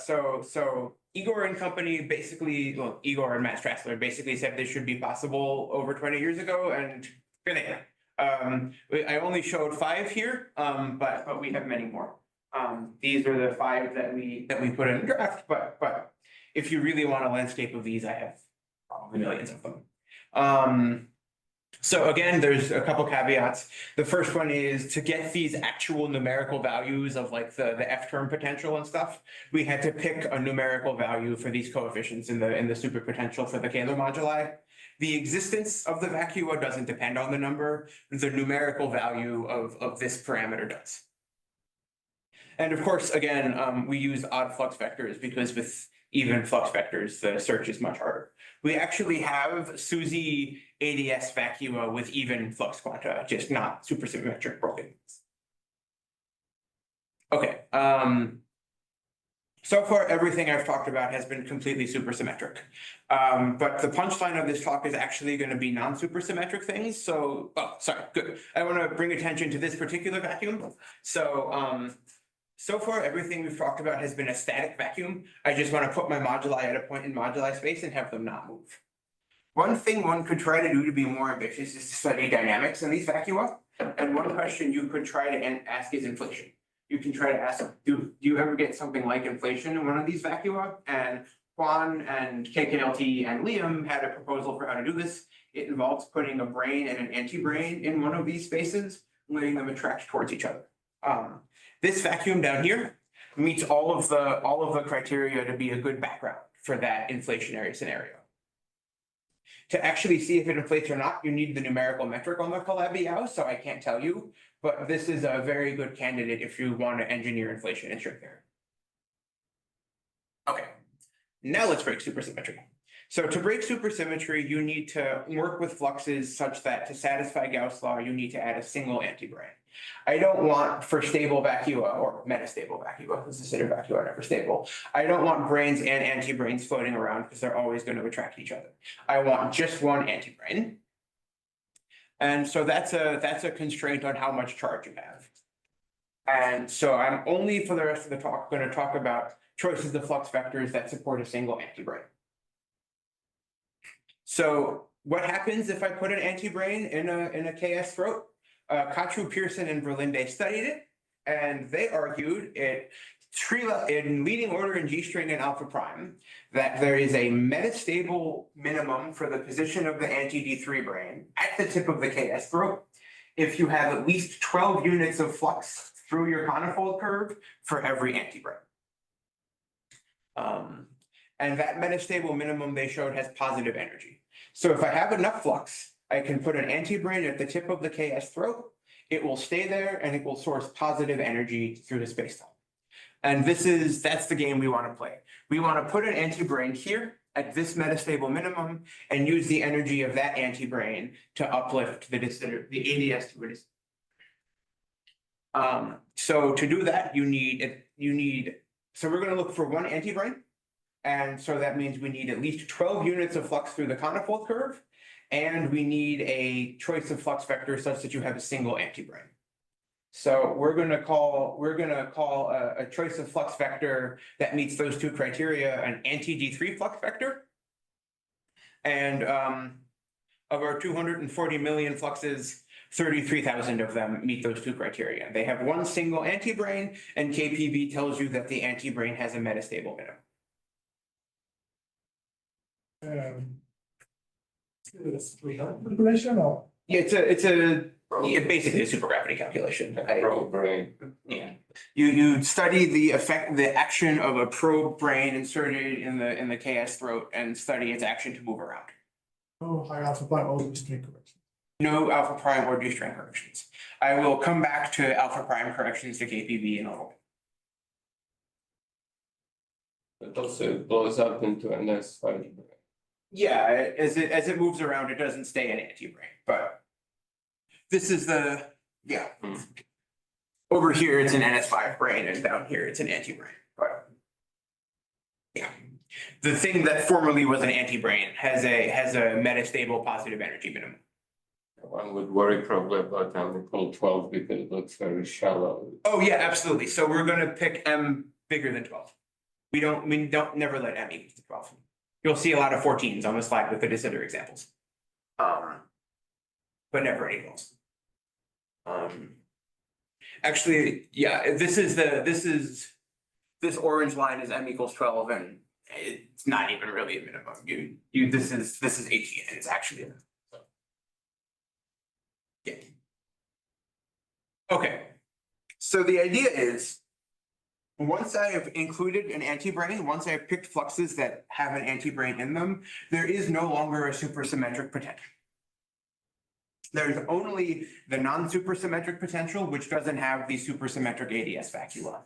So Igor and company basically, well, Igor and Matt Strassler basically said this should be possible over 20 years ago, and here they are. I only showed 5 here, but we have many more. These are the 5 that we put in the draft, but if you really want a landscape of these, I have probably millions of them. So again, there's a couple caveats. The first one is to get these actual numerical values of like the F term potential and stuff, we had to pick a numerical value for these coefficients in the superpotential for the Kahler moduli. The existence of the vacua doesn't depend on the number, the numerical value of this parameter does. And of course, again, we use odd flux vectors because with even flux vectors, the search is much harder. We actually have SUSY ADS vacua with even flux quanta, just not supersymmetric broken. Okay. So far, everything I've talked about has been completely supersymmetric. But the punchline of this talk is actually going to be non-supersymmetric things. So, sorry, good. I want to bring attention to this particular vacuum. So far, everything we've talked about has been a static vacuum. I just want to put my moduli at a point in moduli space and have them not move. One thing one could try to do to be more ambitious is to study dynamics in these vacua. And one question you could try to ask is inflation. You can try to ask, do you ever get something like inflation in one of these vacua? And Juan and KKLT and Liam had a proposal for how to do this. It involves putting a brane and an antibrane in one of these spaces, letting them attract towards each other. This vacuum down here meets all of the criteria to be a good background for that inflationary scenario. To actually see if it inflates or not, you need the numerical metric on the Calabi-Yau, so I can't tell you, but this is a very good candidate if you want to engineer inflation in string theory. Okay, now let's break supersymmetry. So to break supersymmetry, you need to work with fluxes such that to satisfy Gauss' law, you need to add a single antibrane. I don't want for stable vacua or metastable vacua, because the Sitter vacua are never stable. I don't want branes and antibranes floating around because they're always going to attract each other. I want just one antibrane. And so that's a constraint on how much charge you have. And so I'm only for the rest of the talk going to talk about choices of flux vectors that support a single antibrane. So what happens if I put an antibrane in a KS throat? Katru, Pearson, and Verlinde studied it, and they argued in leading order in G string and alpha prime that there is a metastable minimum for the position of the anti-D3 brane at the tip of the KS throat if you have at least 12 units of flux through your conifold curve for every antibrane. And that metastable minimum they showed has positive energy. So if I have enough flux, I can put an antibrane at the tip of the KS throat. It will stay there and it will source positive energy through the spacetime. And that's the game we want to play. We want to put an antibrane here at this metastable minimum and use the energy of that antibrane to uplift the ADS to a distance. So to do that, so we're going to look for one antibrane. And so that means we need at least 12 units of flux through the conifold curve and we need a choice of flux vector such that you have a single antibrane. So we're gonna call a choice of flux vector that meets those two criteria an anti-D3 flux vector. And of our 240 million fluxes, 33,000 of them meet those two criteria. They have one single antibrane, and KPV tells you that the antibrane has a metastable minimum. Calculation or? Yeah, basically a supergravity calculation. Probe brain. Yeah, you study the action of a probe brain inserted in the KS throat and study its action to move around. Oh, high alpha prime, all these string correction. No alpha prime or D string corrections. I will come back to alpha prime corrections to KPV in a little bit. But also it blows up into an S5. Yeah, as it moves around, it doesn't stay an antibrain, but this is yeah. Over here, it's an NS5 brain, and down here, it's an antibrain, but yeah. The thing that formerly was an antibrain has a metastable positive energy minimum. One would worry probably about M equal 12 because it looks very shallow. Oh, yeah, absolutely. So we're gonna pick M bigger than 12. We don't never let M equal to 12. You'll see a lot of 14s on the slide with the de Sitter examples. But never any 12s. Actually, yeah, this orange line is M equals 12 and it's not even really a minimum. This is 18 and it's actually a minimum. So. Yeah. Okay. So the idea is once I have included an antibrane, once I have picked fluxes that have an antibrane in them, there is no longer a supersymmetric potential. There's only the non-supersymmetric potential, which doesn't have the supersymmetric ADS vacua.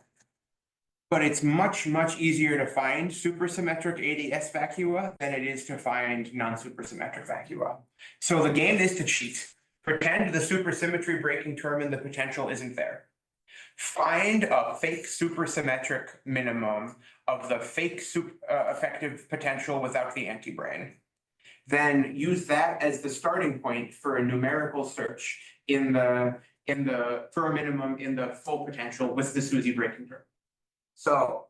But it's much, much easier to find supersymmetric ADS vacua than it is to find non-supersymmetric vacua. So the game is to cheat. Pretend the supersymmetry breaking term in the potential isn't there. Find a fake supersymmetric minimum of the fake effective potential without the antibrane. Then use that as the starting point for a numerical search for a minimum in the full potential with the SUSY breaking term. So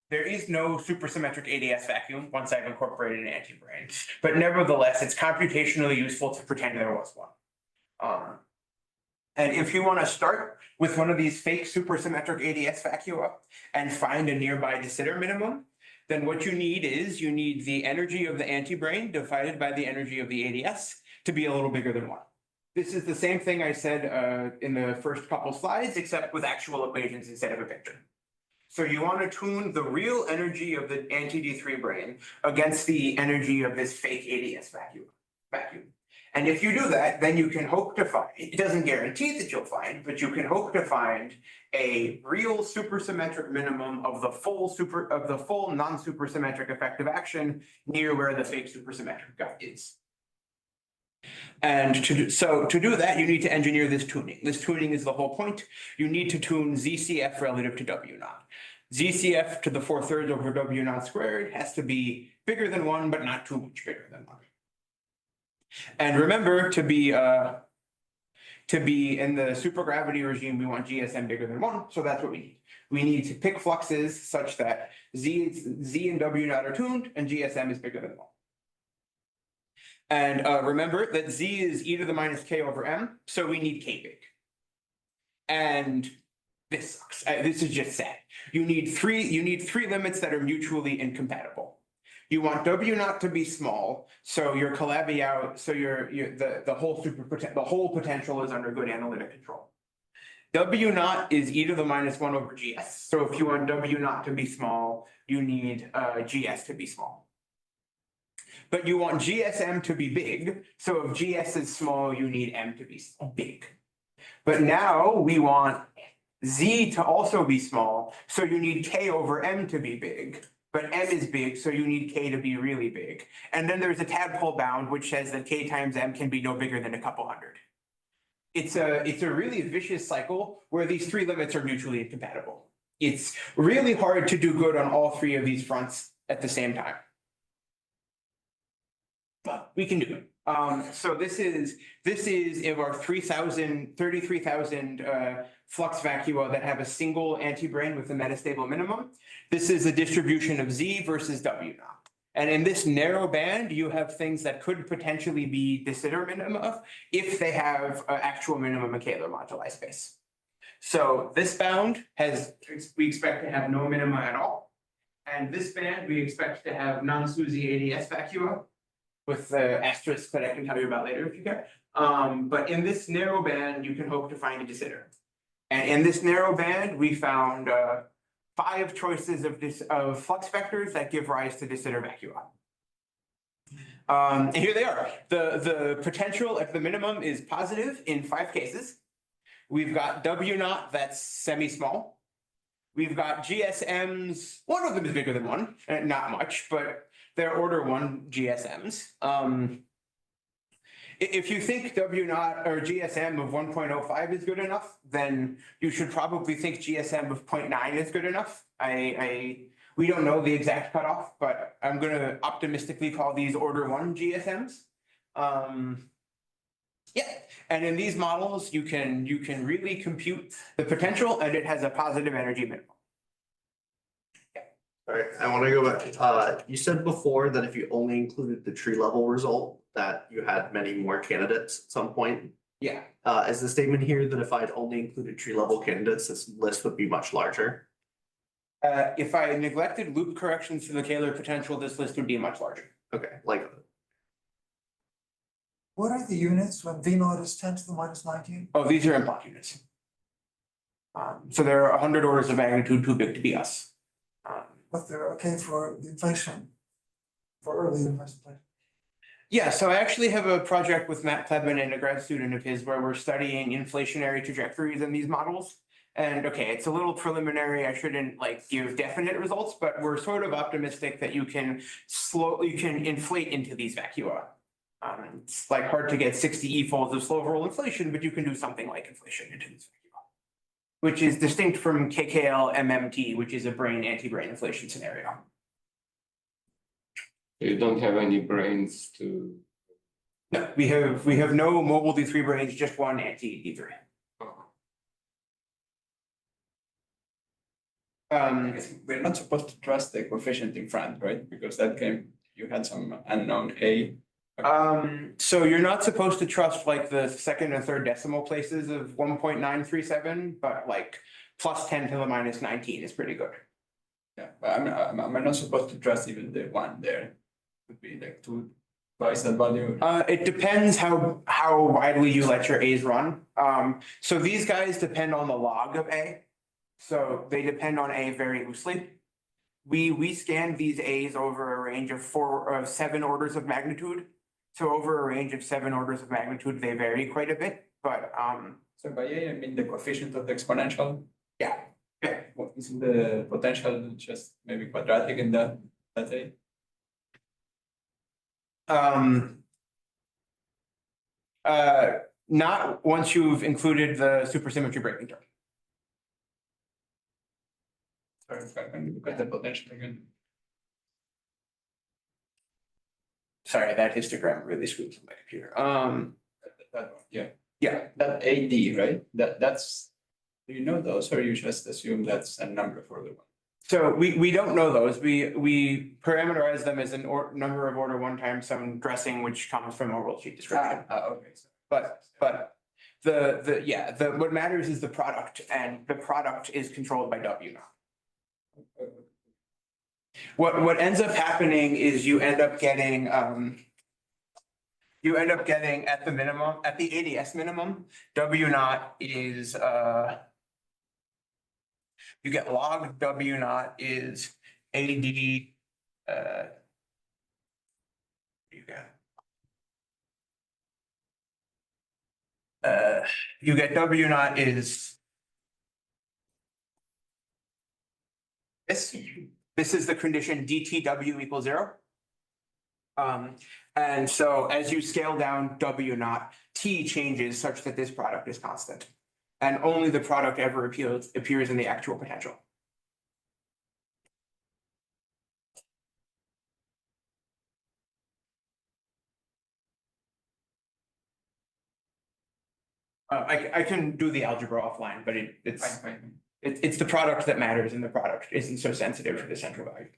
there is no supersymmetric ADS vacuum once I've incorporated an antibrane, but nevertheless, it's computationally useful to pretend there was one. And if you want to start with one of these fake supersymmetric ADS vacua and find a nearby de Sitter minimum, then what you need is the energy of the antibrane divided by the energy of the ADS to be a little bigger than 1. This is the same thing I said in the first couple slides, except with actual equations instead of a picture. So you want to tune the real energy of the anti-D3 brain against the energy of this fake ADS vacuum. And if you do that, then you can hope to find, it doesn't guarantee that you'll find, but you can hope to find a real supersymmetric minimum of the full non-supersymmetric effective action near where the fake supersymmetric guy is. And to do that, you need to engineer this tuning. This tuning is the whole point. You need to tune ZCF relative to W naught. ZCF to the 4/3 over W naught squared has to be bigger than 1, but not too much bigger than 1. And remember, to be in the supergravity regime, we want GSM bigger than 1, so that's what we need. We need to pick fluxes such that Z and W naught are tuned and GSM is bigger than 1. And remember that Z is e to the minus k over m, so we need k big. And this sucks. This is just sad. You need three limits that are mutually incompatible. You want W naught to be small, so your Calabi-Yau, so the whole potential is under good analytic control. W naught is e to the minus 1 over GS. So if you want W naught to be small, you need GS to be small. But you want GSM to be big, so if GS is small, you need M to be big. But now we want Z to also be small, so you need K over M to be big. But M is big, so you need K to be really big. And then there's a tadpole bound, which says that K times M can be no bigger than a couple hundred. It's a really vicious cycle where these three limits are mutually incompatible. It's really hard to do good on all three of these fronts at the same time. We can do it. So this is of our 33,000 flux vacua that have a single antibrane with a metastable minimum. This is a distribution of Z versus W naught. And in this narrow band, you have things that could potentially be de Sitter minima if they have actual minimum and Kahler moduli space. So this bound we expect to have no minima at all. And this band, we expect to have non-SUSY ADS vacua with the asterisk that I can tell you about later if you care. But in this narrow band, you can hope to find a de Sitter. And in this narrow band, we found 5 choices of flux vectors that give rise to de Sitter vacua. And here they are. The potential at the minimum is positive in 5 cases. We've got W naught that's semi-small. We've got GSMs, one of them is bigger than 1, not much, but they're order 1 GSMs. If you think W naught or GSM of 1.05 is good enough, then you should probably think GSM of 0.9 is good enough. We don't know the exact cutoff, but I'm gonna optimistically call these order 1 GSMs. Yeah, and in these models, you can really compute the potential, and it has a positive energy minimum. All right, I want to go back. You said before that if you only included the tree level result, that you had many more candidates at some point. Yeah. Is the statement here that if I'd only included tree level candidates, this list would be much larger? If I neglected loop corrections to the Kahler potential, this list would be much larger. Okay, like, What are the units when V naught is 10 to the minus 19? Oh, these are implant units. So they're 100 orders of magnitude too big to be us. But they're okay for the inflation, for early inflation. Yeah, so I actually have a project with Matt Klebman and a grad student of his where we're studying inflationary trajectories in these models. And okay, it's a little preliminary, I shouldn't like give definite results, but we're sort of optimistic that you can inflate into these vacua. It's like hard to get 60 e-folds of slow roll inflation, but you can do something like inflation into these vacua, which is distinct from KKL MMT, which is a brane anti-brane inflation scenario. You don't have any brains to. No, we have no mobile D3 branes, just one anti-D3. I guess we're not supposed to trust the coefficient in front, right? Because that you had some unknown A. So you're not supposed to trust like the second and third decimal places of 1.937, but like plus 10 to the minus 19 is pretty good. Yeah, but I'm not supposed to trust even the 1 there. Would be like twice that value. It depends how widely you let your A's run. So these guys depend on the log of A. So they depend on A very loosely. We scan these A's over a range of 7 orders of magnitude. So over a range of 7 orders of magnitude, they vary quite a bit, but So by A, I mean the coefficient of the exponential. yeah. What isn't the potential just maybe quadratic in that A? Not once you've included the supersymmetry breaking term. Sorry, if I can look at the potential again. Sorry, that histogram really screws up my computer. That one, yeah. Yeah. That AD, right? That's, do you know those or you just assume that's a number for the one? So we don't know those. We parameterize them as a number of order 1 times some dressing, which comes from a worldsheet description. Okay. So But what matters is the product, and the product is controlled by W naught. What ends up happening is you end up getting at the minimum, at the ADS minimum, W naught is you get log W naught is AD you get W naught is this. This is the condition DTW equals 0. And so as you scale down W naught, T changes such that this product is constant. And only the product ever appears in the actual potential. I can do the algebra offline, but it's, Fine. it's the product that matters, and the product isn't so sensitive to the central value.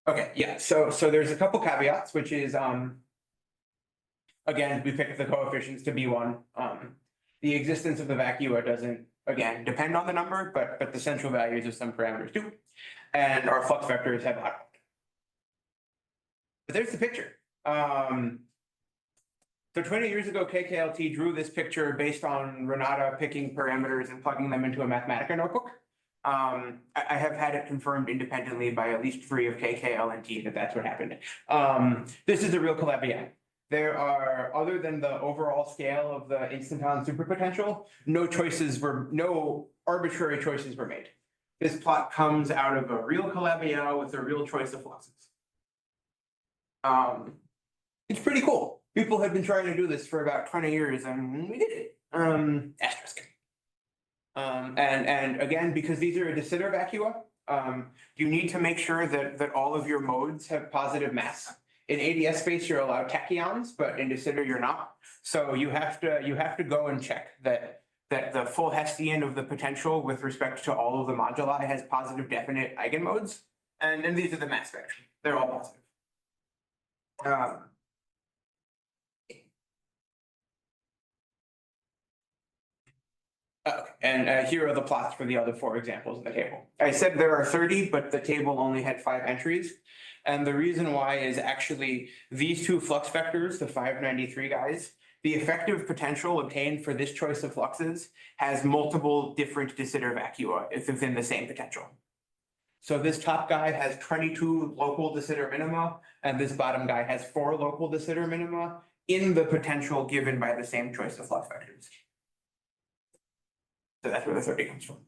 Okay, yeah, so there's a couple caveats, which is, again, we picked the coefficients to be one. The existence of the vacua doesn't, again, depend on the number, but the central values of some parameters do. And our flux vectors have output. But there's the picture. So 20 years ago, KKLT drew this picture based on Renata picking parameters and plugging them into a Mathematica notebook. I have had it confirmed independently by at least 3 of KKLT that that's what happened. This is a real caveat. There are, other than the overall scale of the instanton superpotential, no arbitrary choices were made. This plot comes out of a real caveat with a real choice of fluxes. It's pretty cool. People have been trying to do this for about 20 years and we did it. Asterisk. And again, because these are a de Sitter vacua, you need to make sure that all of your modes have positive mass. In ADS space, you're allowed tachyons, but in de Sitter, you're not. So you have to go and check that the full Hessian of the potential with respect to all of the moduli has positive definite eigenmodes. And these are the mass spectrum. They're all positive. Okay, and here are the plots for the other 4 examples in the table. I said there are 30, but the table only had 5 entries. And the reason why is actually these 2 flux vectors, the 593 guys, the effective potential obtained for this choice of fluxes has multiple different de Sitter vacua within the same potential. So this top guy has 22 local de Sitter minima, and this bottom guy has 4 local de Sitter minima in the potential given by the same choice of flux vectors. So that's where the 30 comes from.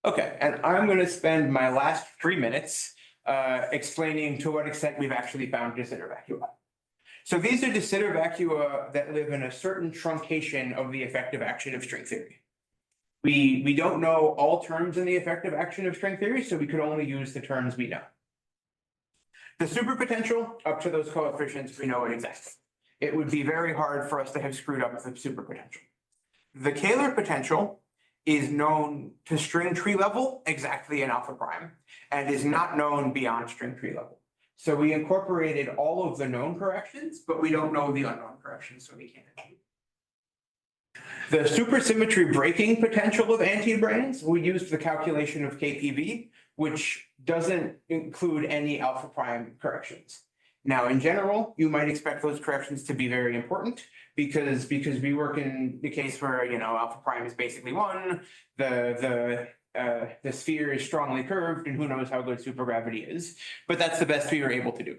Okay, and I'm going to spend my last 3 minutes explaining to what extent we've actually found de Sitter vacua. So these are de Sitter vacua that live in a certain truncation of the effective action of string theory. We don't know all terms in the effective action of string theory, so we could only use the terms we know. The superpotential, up to those coefficients, we know it exactly. It would be very hard for us to have screwed up the superpotential. The Kahler potential is known to string tree level exactly in alpha prime and is not known beyond string tree level. So we incorporated all of the known corrections, but we don't know the unknown corrections, so we can't. The supersymmetry breaking potential of antibranes, we used the calculation of KPV, which doesn't include any alpha prime corrections. Now, in general, you might expect those corrections to be very important because we work in the case where, alpha prime is basically 1, the sphere is strongly curved, and who knows how good supergravity is, but that's the best we were able to do.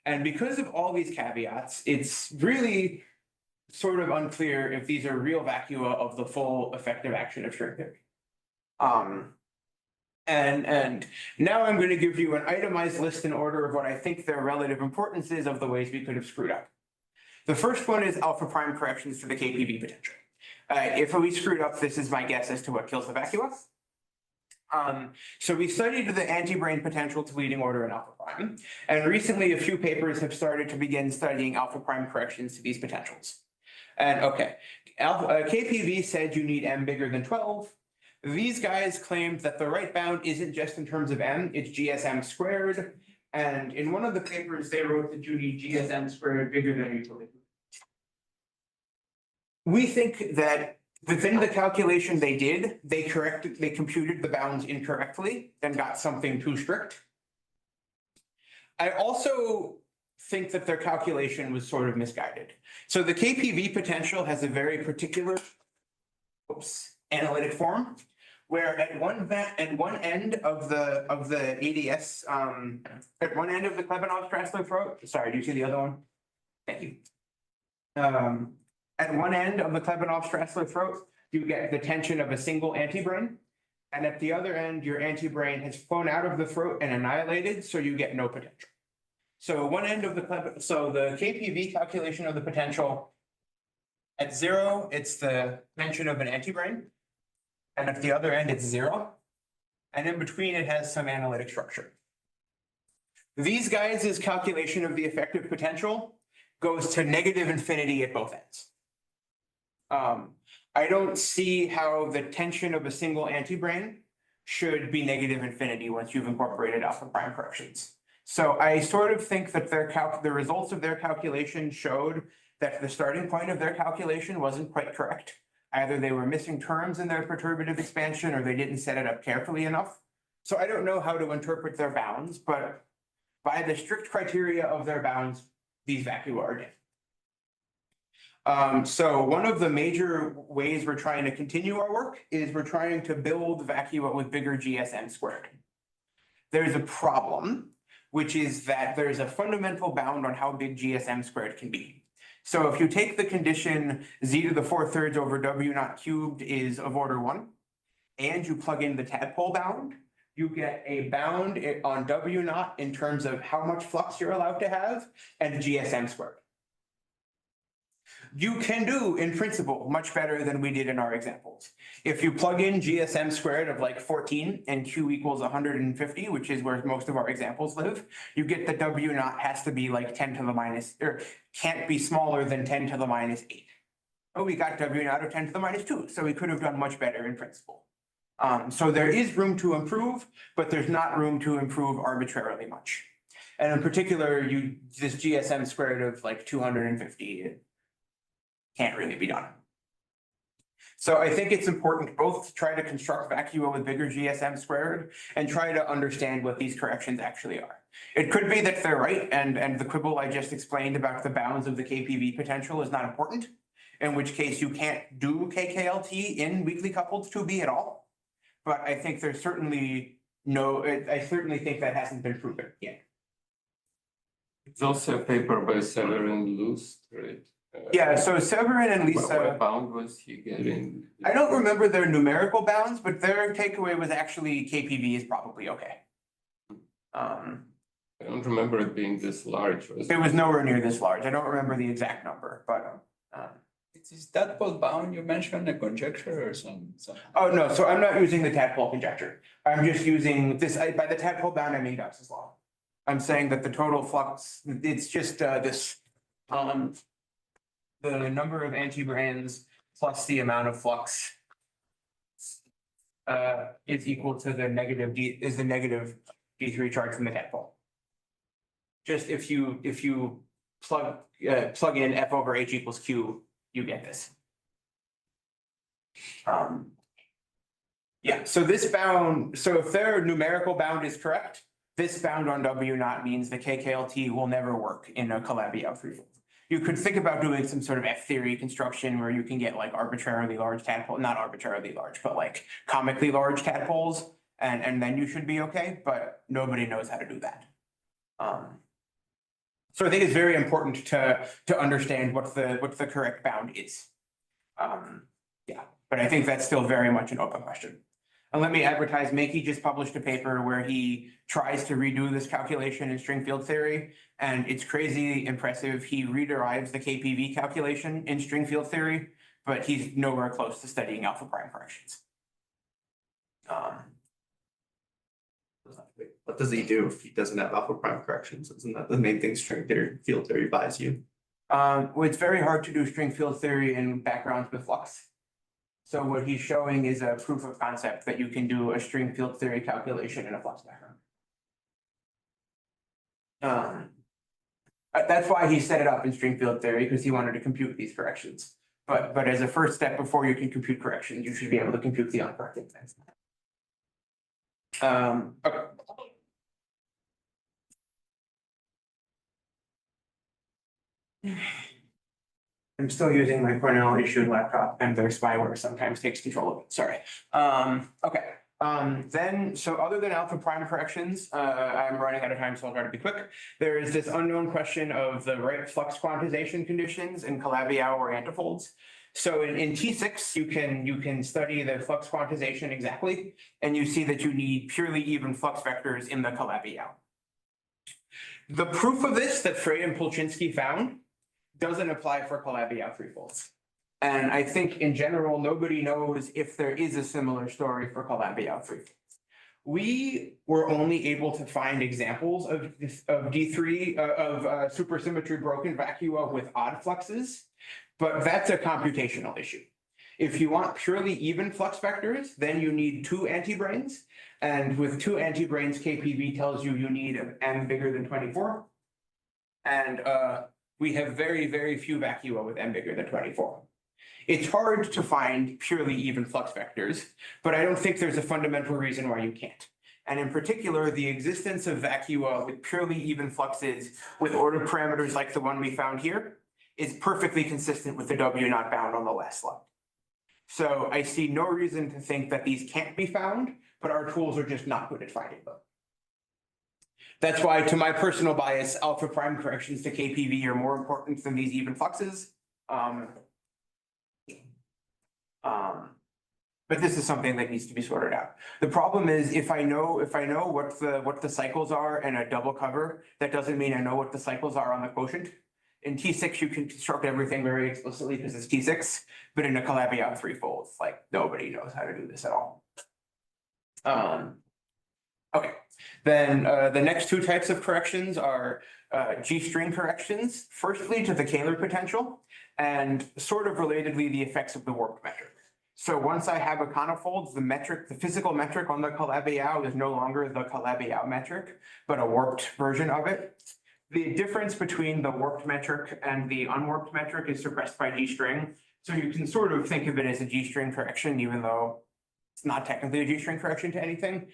And because of all these caveats, it's really sort of unclear if these are real vacua of the full effective action of string theory. And now I'm going to give you an itemized list in order of what I think their relative importance is of the ways we could have screwed up. The first one is alpha prime corrections to the KPV potential. If we screwed up, this is my guess as to what kills the vacua. So we studied the antibrane potential to leading order in alpha prime, and recently a few papers have started to begin studying alpha prime corrections to these potentials. And okay, KPV said you need m bigger than 12. These guys claimed that the right bound isn't just in terms of m, it's GSM squared. And in one of the papers, they wrote that you need GSM squared bigger than or equal to 2. We think that within the calculation they did, they computed the bounds incorrectly and got something too strict. I also think that their calculation was sort of misguided. So the KPV potential has a very particular analytic form, where at one end of the ADS, at one end of the Klebanov-Strassler throat, sorry, do you see the other one? Thank you. At one end of the Klebanov-Strassler throat, you get the tension of a single antibrane. And at the other end, your antibrane has flown out of the throat and annihilated, so you get no potential. So one end of the KPV calculation of the potential, at 0, it's the tension of an antibrane. And at the other end, it's 0. And in between, it has some analytic structure. These guys' calculation of the effective potential goes to negative infinity at both ends. I don't see how the tension of a single antibrane should be negative infinity once you've incorporated alpha prime corrections. So I sort of think that the results of their calculation showed that the starting point of their calculation wasn't quite correct. Either they were missing terms in their perturbative expansion or they didn't set it up carefully enough. So I don't know how to interpret their bounds, but by the strict criteria of their bounds, these vacua are dead. So one of the major ways we're trying to continue our work is we're trying to build vacua with bigger GSM squared. There's a problem, which is that there's a fundamental bound on how big GSM squared can be. So if you take the condition z to the 4/3 over w naught cubed is of order 1, and you plug in the tadpole bound, you get a bound on w naught in terms of how much flux you're allowed to have and GSM squared. You can do, in principle, much better than we did in our examples. If you plug in GSM squared of like 14 and Q equals 150, which is where most of our examples live, you get that W naught has to be like 10 to the minus, or can't be smaller than 10 to the minus 8. Oh, we got W naught of 10 to the minus 2, so we could have done much better in principle. So there is room to improve, but there's not room to improve arbitrarily much. And in particular, this GSM squared of like 250, can't really be done. So I think it's important both to try to construct vacua with bigger GSM squared and try to understand what these corrections actually are. It could be that they're right and the quibble I just explained about the bounds of the KPV potential is not important, in which case you can't do KKLT in weakly coupled 2B at all. But I think there's certainly I certainly think that hasn't been proven yet. It's also a paper by Severin Lust, right? Yeah, so Severin and Lisa. What bound was he getting? I don't remember their numerical bounds, but their takeaway was actually KPV is probably okay. I don't remember it being this large. It was nowhere near this large. I don't remember the exact number, but. Is that both bound you mentioned a conjecture or some? Oh, no, so I'm not using the tadpole conjecture. I'm just using this, by the tadpole bound, I mean Gauss's law. I'm saying that the total flux, it's just this, the number of antibranes plus the amount of flux is equal to the negative D3 charge from the tadpole. Just if you plug in F over H equals Q, you get this. Yeah, so this bound, so if their numerical bound is correct, this bound on W naught means the KKLT will never work in a Calabi-Yau threefold. You could think about doing some sort of F-theory construction where you can get like arbitrarily large tadpoles, not arbitrarily large, but like comically large tadpoles, and then you should be okay, but nobody knows how to do that. So I think it's very important to understand what the correct bound is. Yeah, but I think that's still very much an open question. And let me advertise, Makey just published a paper where he tries to redo this calculation in string field theory, and it's crazy impressive. He rederives the KPV calculation in string field theory, but he's nowhere close to studying alpha prime corrections. What does he do if he doesn't have alpha prime corrections? Isn't that the main thing string theory, field theory buys you? Well, it's very hard to do string field theory in backgrounds with flux. So what he's showing is a proof of concept that you can do a string field theory calculation in a flux background. That's why he set it up in string field theory, because he wanted to compute these corrections. But as a first step, before you can compute corrections, you should be able to compute the uncorrected things. Okay. I'm still using my Cornell issued laptop, and their spyware sometimes takes control of it. Sorry. Okay. Then, so other than alpha prime corrections, I'm running out of time, so I'll try to be quick. There is this unknown question of the right flux quantization conditions in Calabi-Yau or antifolds. So in T6, you can study the flux quantization exactly, and you see that you need purely even flux vectors in the Calabi-Yau. The proof of this that Frey and Polchinski found doesn't apply for Calabi-Yau threefolds. And I think in general, nobody knows if there is a similar story for Calabi-Yau threefolds. we were only able to find examples of D3 of supersymmetry broken vacua with odd fluxes, but that's a computational issue. If you want purely even flux vectors, then you need two antibranes, and with two antibranes, KPV tells you you need an m bigger than 24, and we have very, very few vacua with m bigger than 24. It's hard to find purely even flux vectors, but I don't think there's a fundamental reason why you can't. And in particular, the existence of vacua with purely even fluxes with order parameters like the one we found here is perfectly consistent with the W not bound on the last slide. So I see no reason to think that these can't be found, but our tools are just not good at finding them. That's why, to my personal bias, alpha prime corrections to KPV are more important than these even fluxes. But this is something that needs to be sorted out. The problem is if I know what the cycles are in a double cover, that doesn't mean I know what the cycles are on the quotient. In T6, you can construct everything very explicitly because it's T6, but in a Calabi-Yau threefold, like nobody knows how to do this at all. Okay, then the next two types of corrections are G-string corrections, firstly to the Kahler potential, and sort of relatedly the effects of the warped metric. So once I have a conifold, the physical metric on the Calabi-Yau is no longer the Calabi-Yau metric, but a warped version of it. The difference between the warped metric and the unwarped metric is suppressed by G-string. So you can sort of think of it as a G-string correction, even though it's not technically a G-string correction to anything.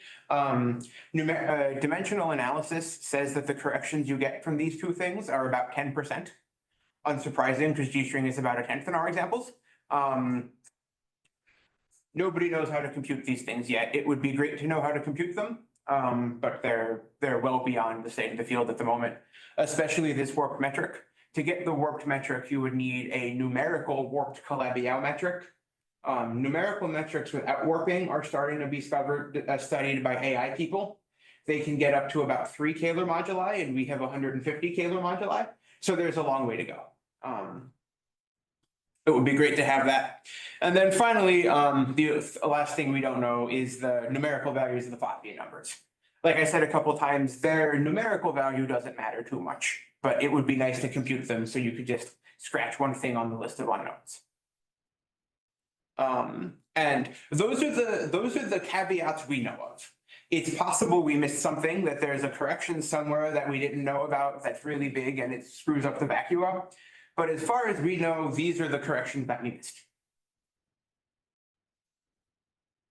Dimensional analysis says that the corrections you get from these two things are about 10%. Unsurprising, because G-string is about 1/10 in our examples. Nobody knows how to compute these things yet. It would be great to know how to compute them, but they're well beyond the state of the field at the moment, especially this warped metric. To get the warped metric, you would need a numerical warped Calabi-Yau metric. Numerical metrics without warping are starting to be studied by AI people. They can get up to about 3 Kahler moduli, and we have 150 Kahler moduli. So there's a long way to go. It would be great to have that. And then finally, the last thing we don't know is the numerical values of the Vacua numbers. Like I said a couple times, their numerical value doesn't matter too much, but it would be nice to compute them so you could just scratch one thing on the list of unknowns. And those are the caveats we know of. It's possible we missed something, that there's a correction somewhere that we didn't know about that's really big and it screws up the vacua. But as far as we know, these are the corrections that we missed.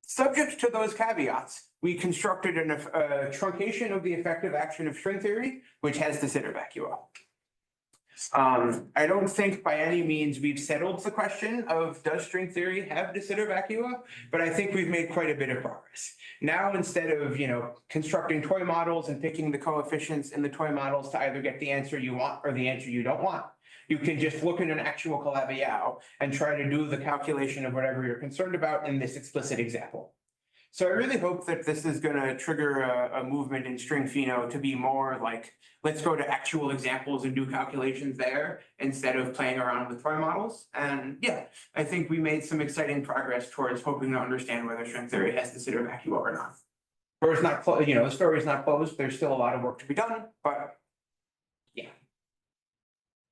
Subject to those caveats, we constructed a truncation of the effective action of string theory, which has de Sitter vacua. I don't think by any means we've settled the question of does string theory have de Sitter vacua, but I think we've made quite a bit of progress. Now, instead of constructing toy models and picking the coefficients in the toy models to either get the answer you want or the answer you don't want, you can just look at an actual Calabi-Yau and try to do the calculation of whatever you're concerned about in this explicit example. So I really hope that this is going to trigger a movement in string pheno to be more like, let's go to actual examples and do calculations there instead of playing around with toy models. And yeah, I think we made some exciting progress towards hoping to understand whether string theory has de Sitter vacua or not. Or it's not, the story is not closed. There's still a lot of work to be done, but yeah.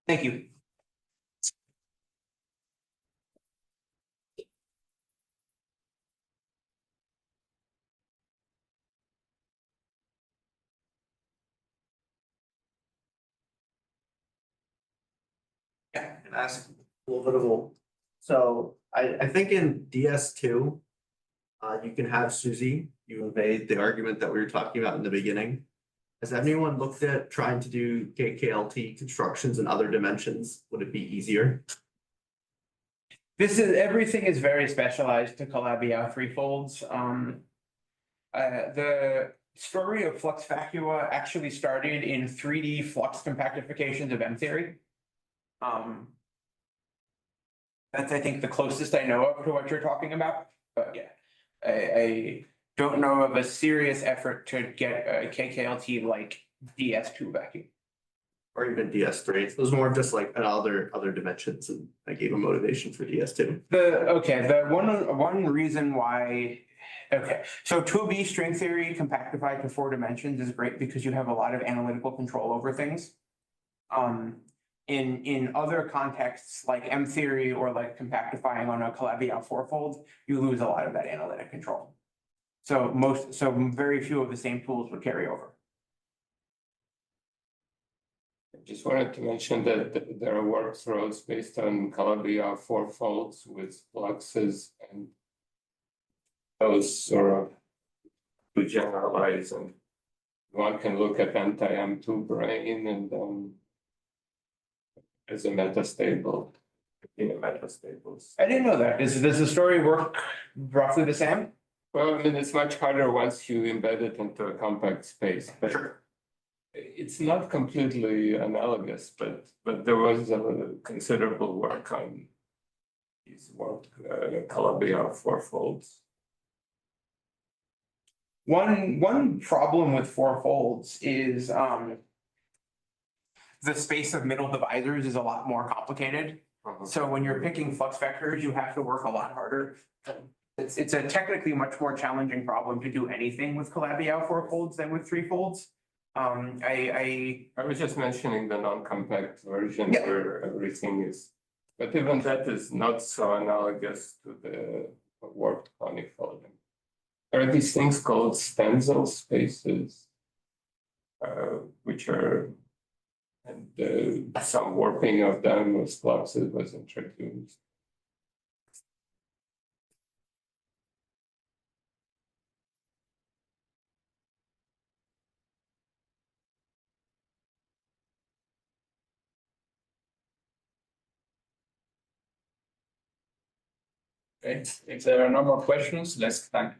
Thank you. Yeah, and ask a little bit of a, so I think in DS2, you can have Susie, you evade the argument that we were talking about in the beginning. Has anyone looked at trying to do KKLT constructions in other dimensions? Would it be easier? Everything is very specialized to Calabi-Yau threefolds. The story of flux vacua actually started in 3D flux compactifications of M theory. That's, I think, the closest I know of to what you're talking about. But yeah, I don't know of a serious effort to get a KKLT like DS2 vacuum. Or even DS3. It was more just like other dimensions, and I gave a motivation for DS2. The one reason why Okay, so 2B string theory compactified to 4 dimensions is great because you have a lot of analytical control over things. In other contexts like M theory or like compactifying on a Calabi-Yau fourfold, you lose a lot of that analytic control. So very few of the same tools would carry over. I just wanted to mention that there are workflows based on Calabi-Yau fourfolds with fluxes and those sort of to generalize, and one can look at anti-M2 brane and then as a metastable in a metastables. I didn't know that. Does the story work roughly the same? Well, I mean, it's much harder once you embed it into a compact space, but Sure. it's not completely analogous, but there was a considerable work on these Calabi-Yau fourfolds. One problem with fourfolds is the space of middle divisors is a lot more complicated. So when you're picking flux vectors, you have to work a lot harder. It's a technically much more challenging problem to do anything with Calabi-Yau fourfolds than with threefolds. I was just mentioning the non-compact version Yeah. where everything is, but even that is not so analogous to the warped conifold. There are these things called stencil spaces, which are, and some warping of them with fluxes was introduced. Okay, if there are no more questions, let's thank.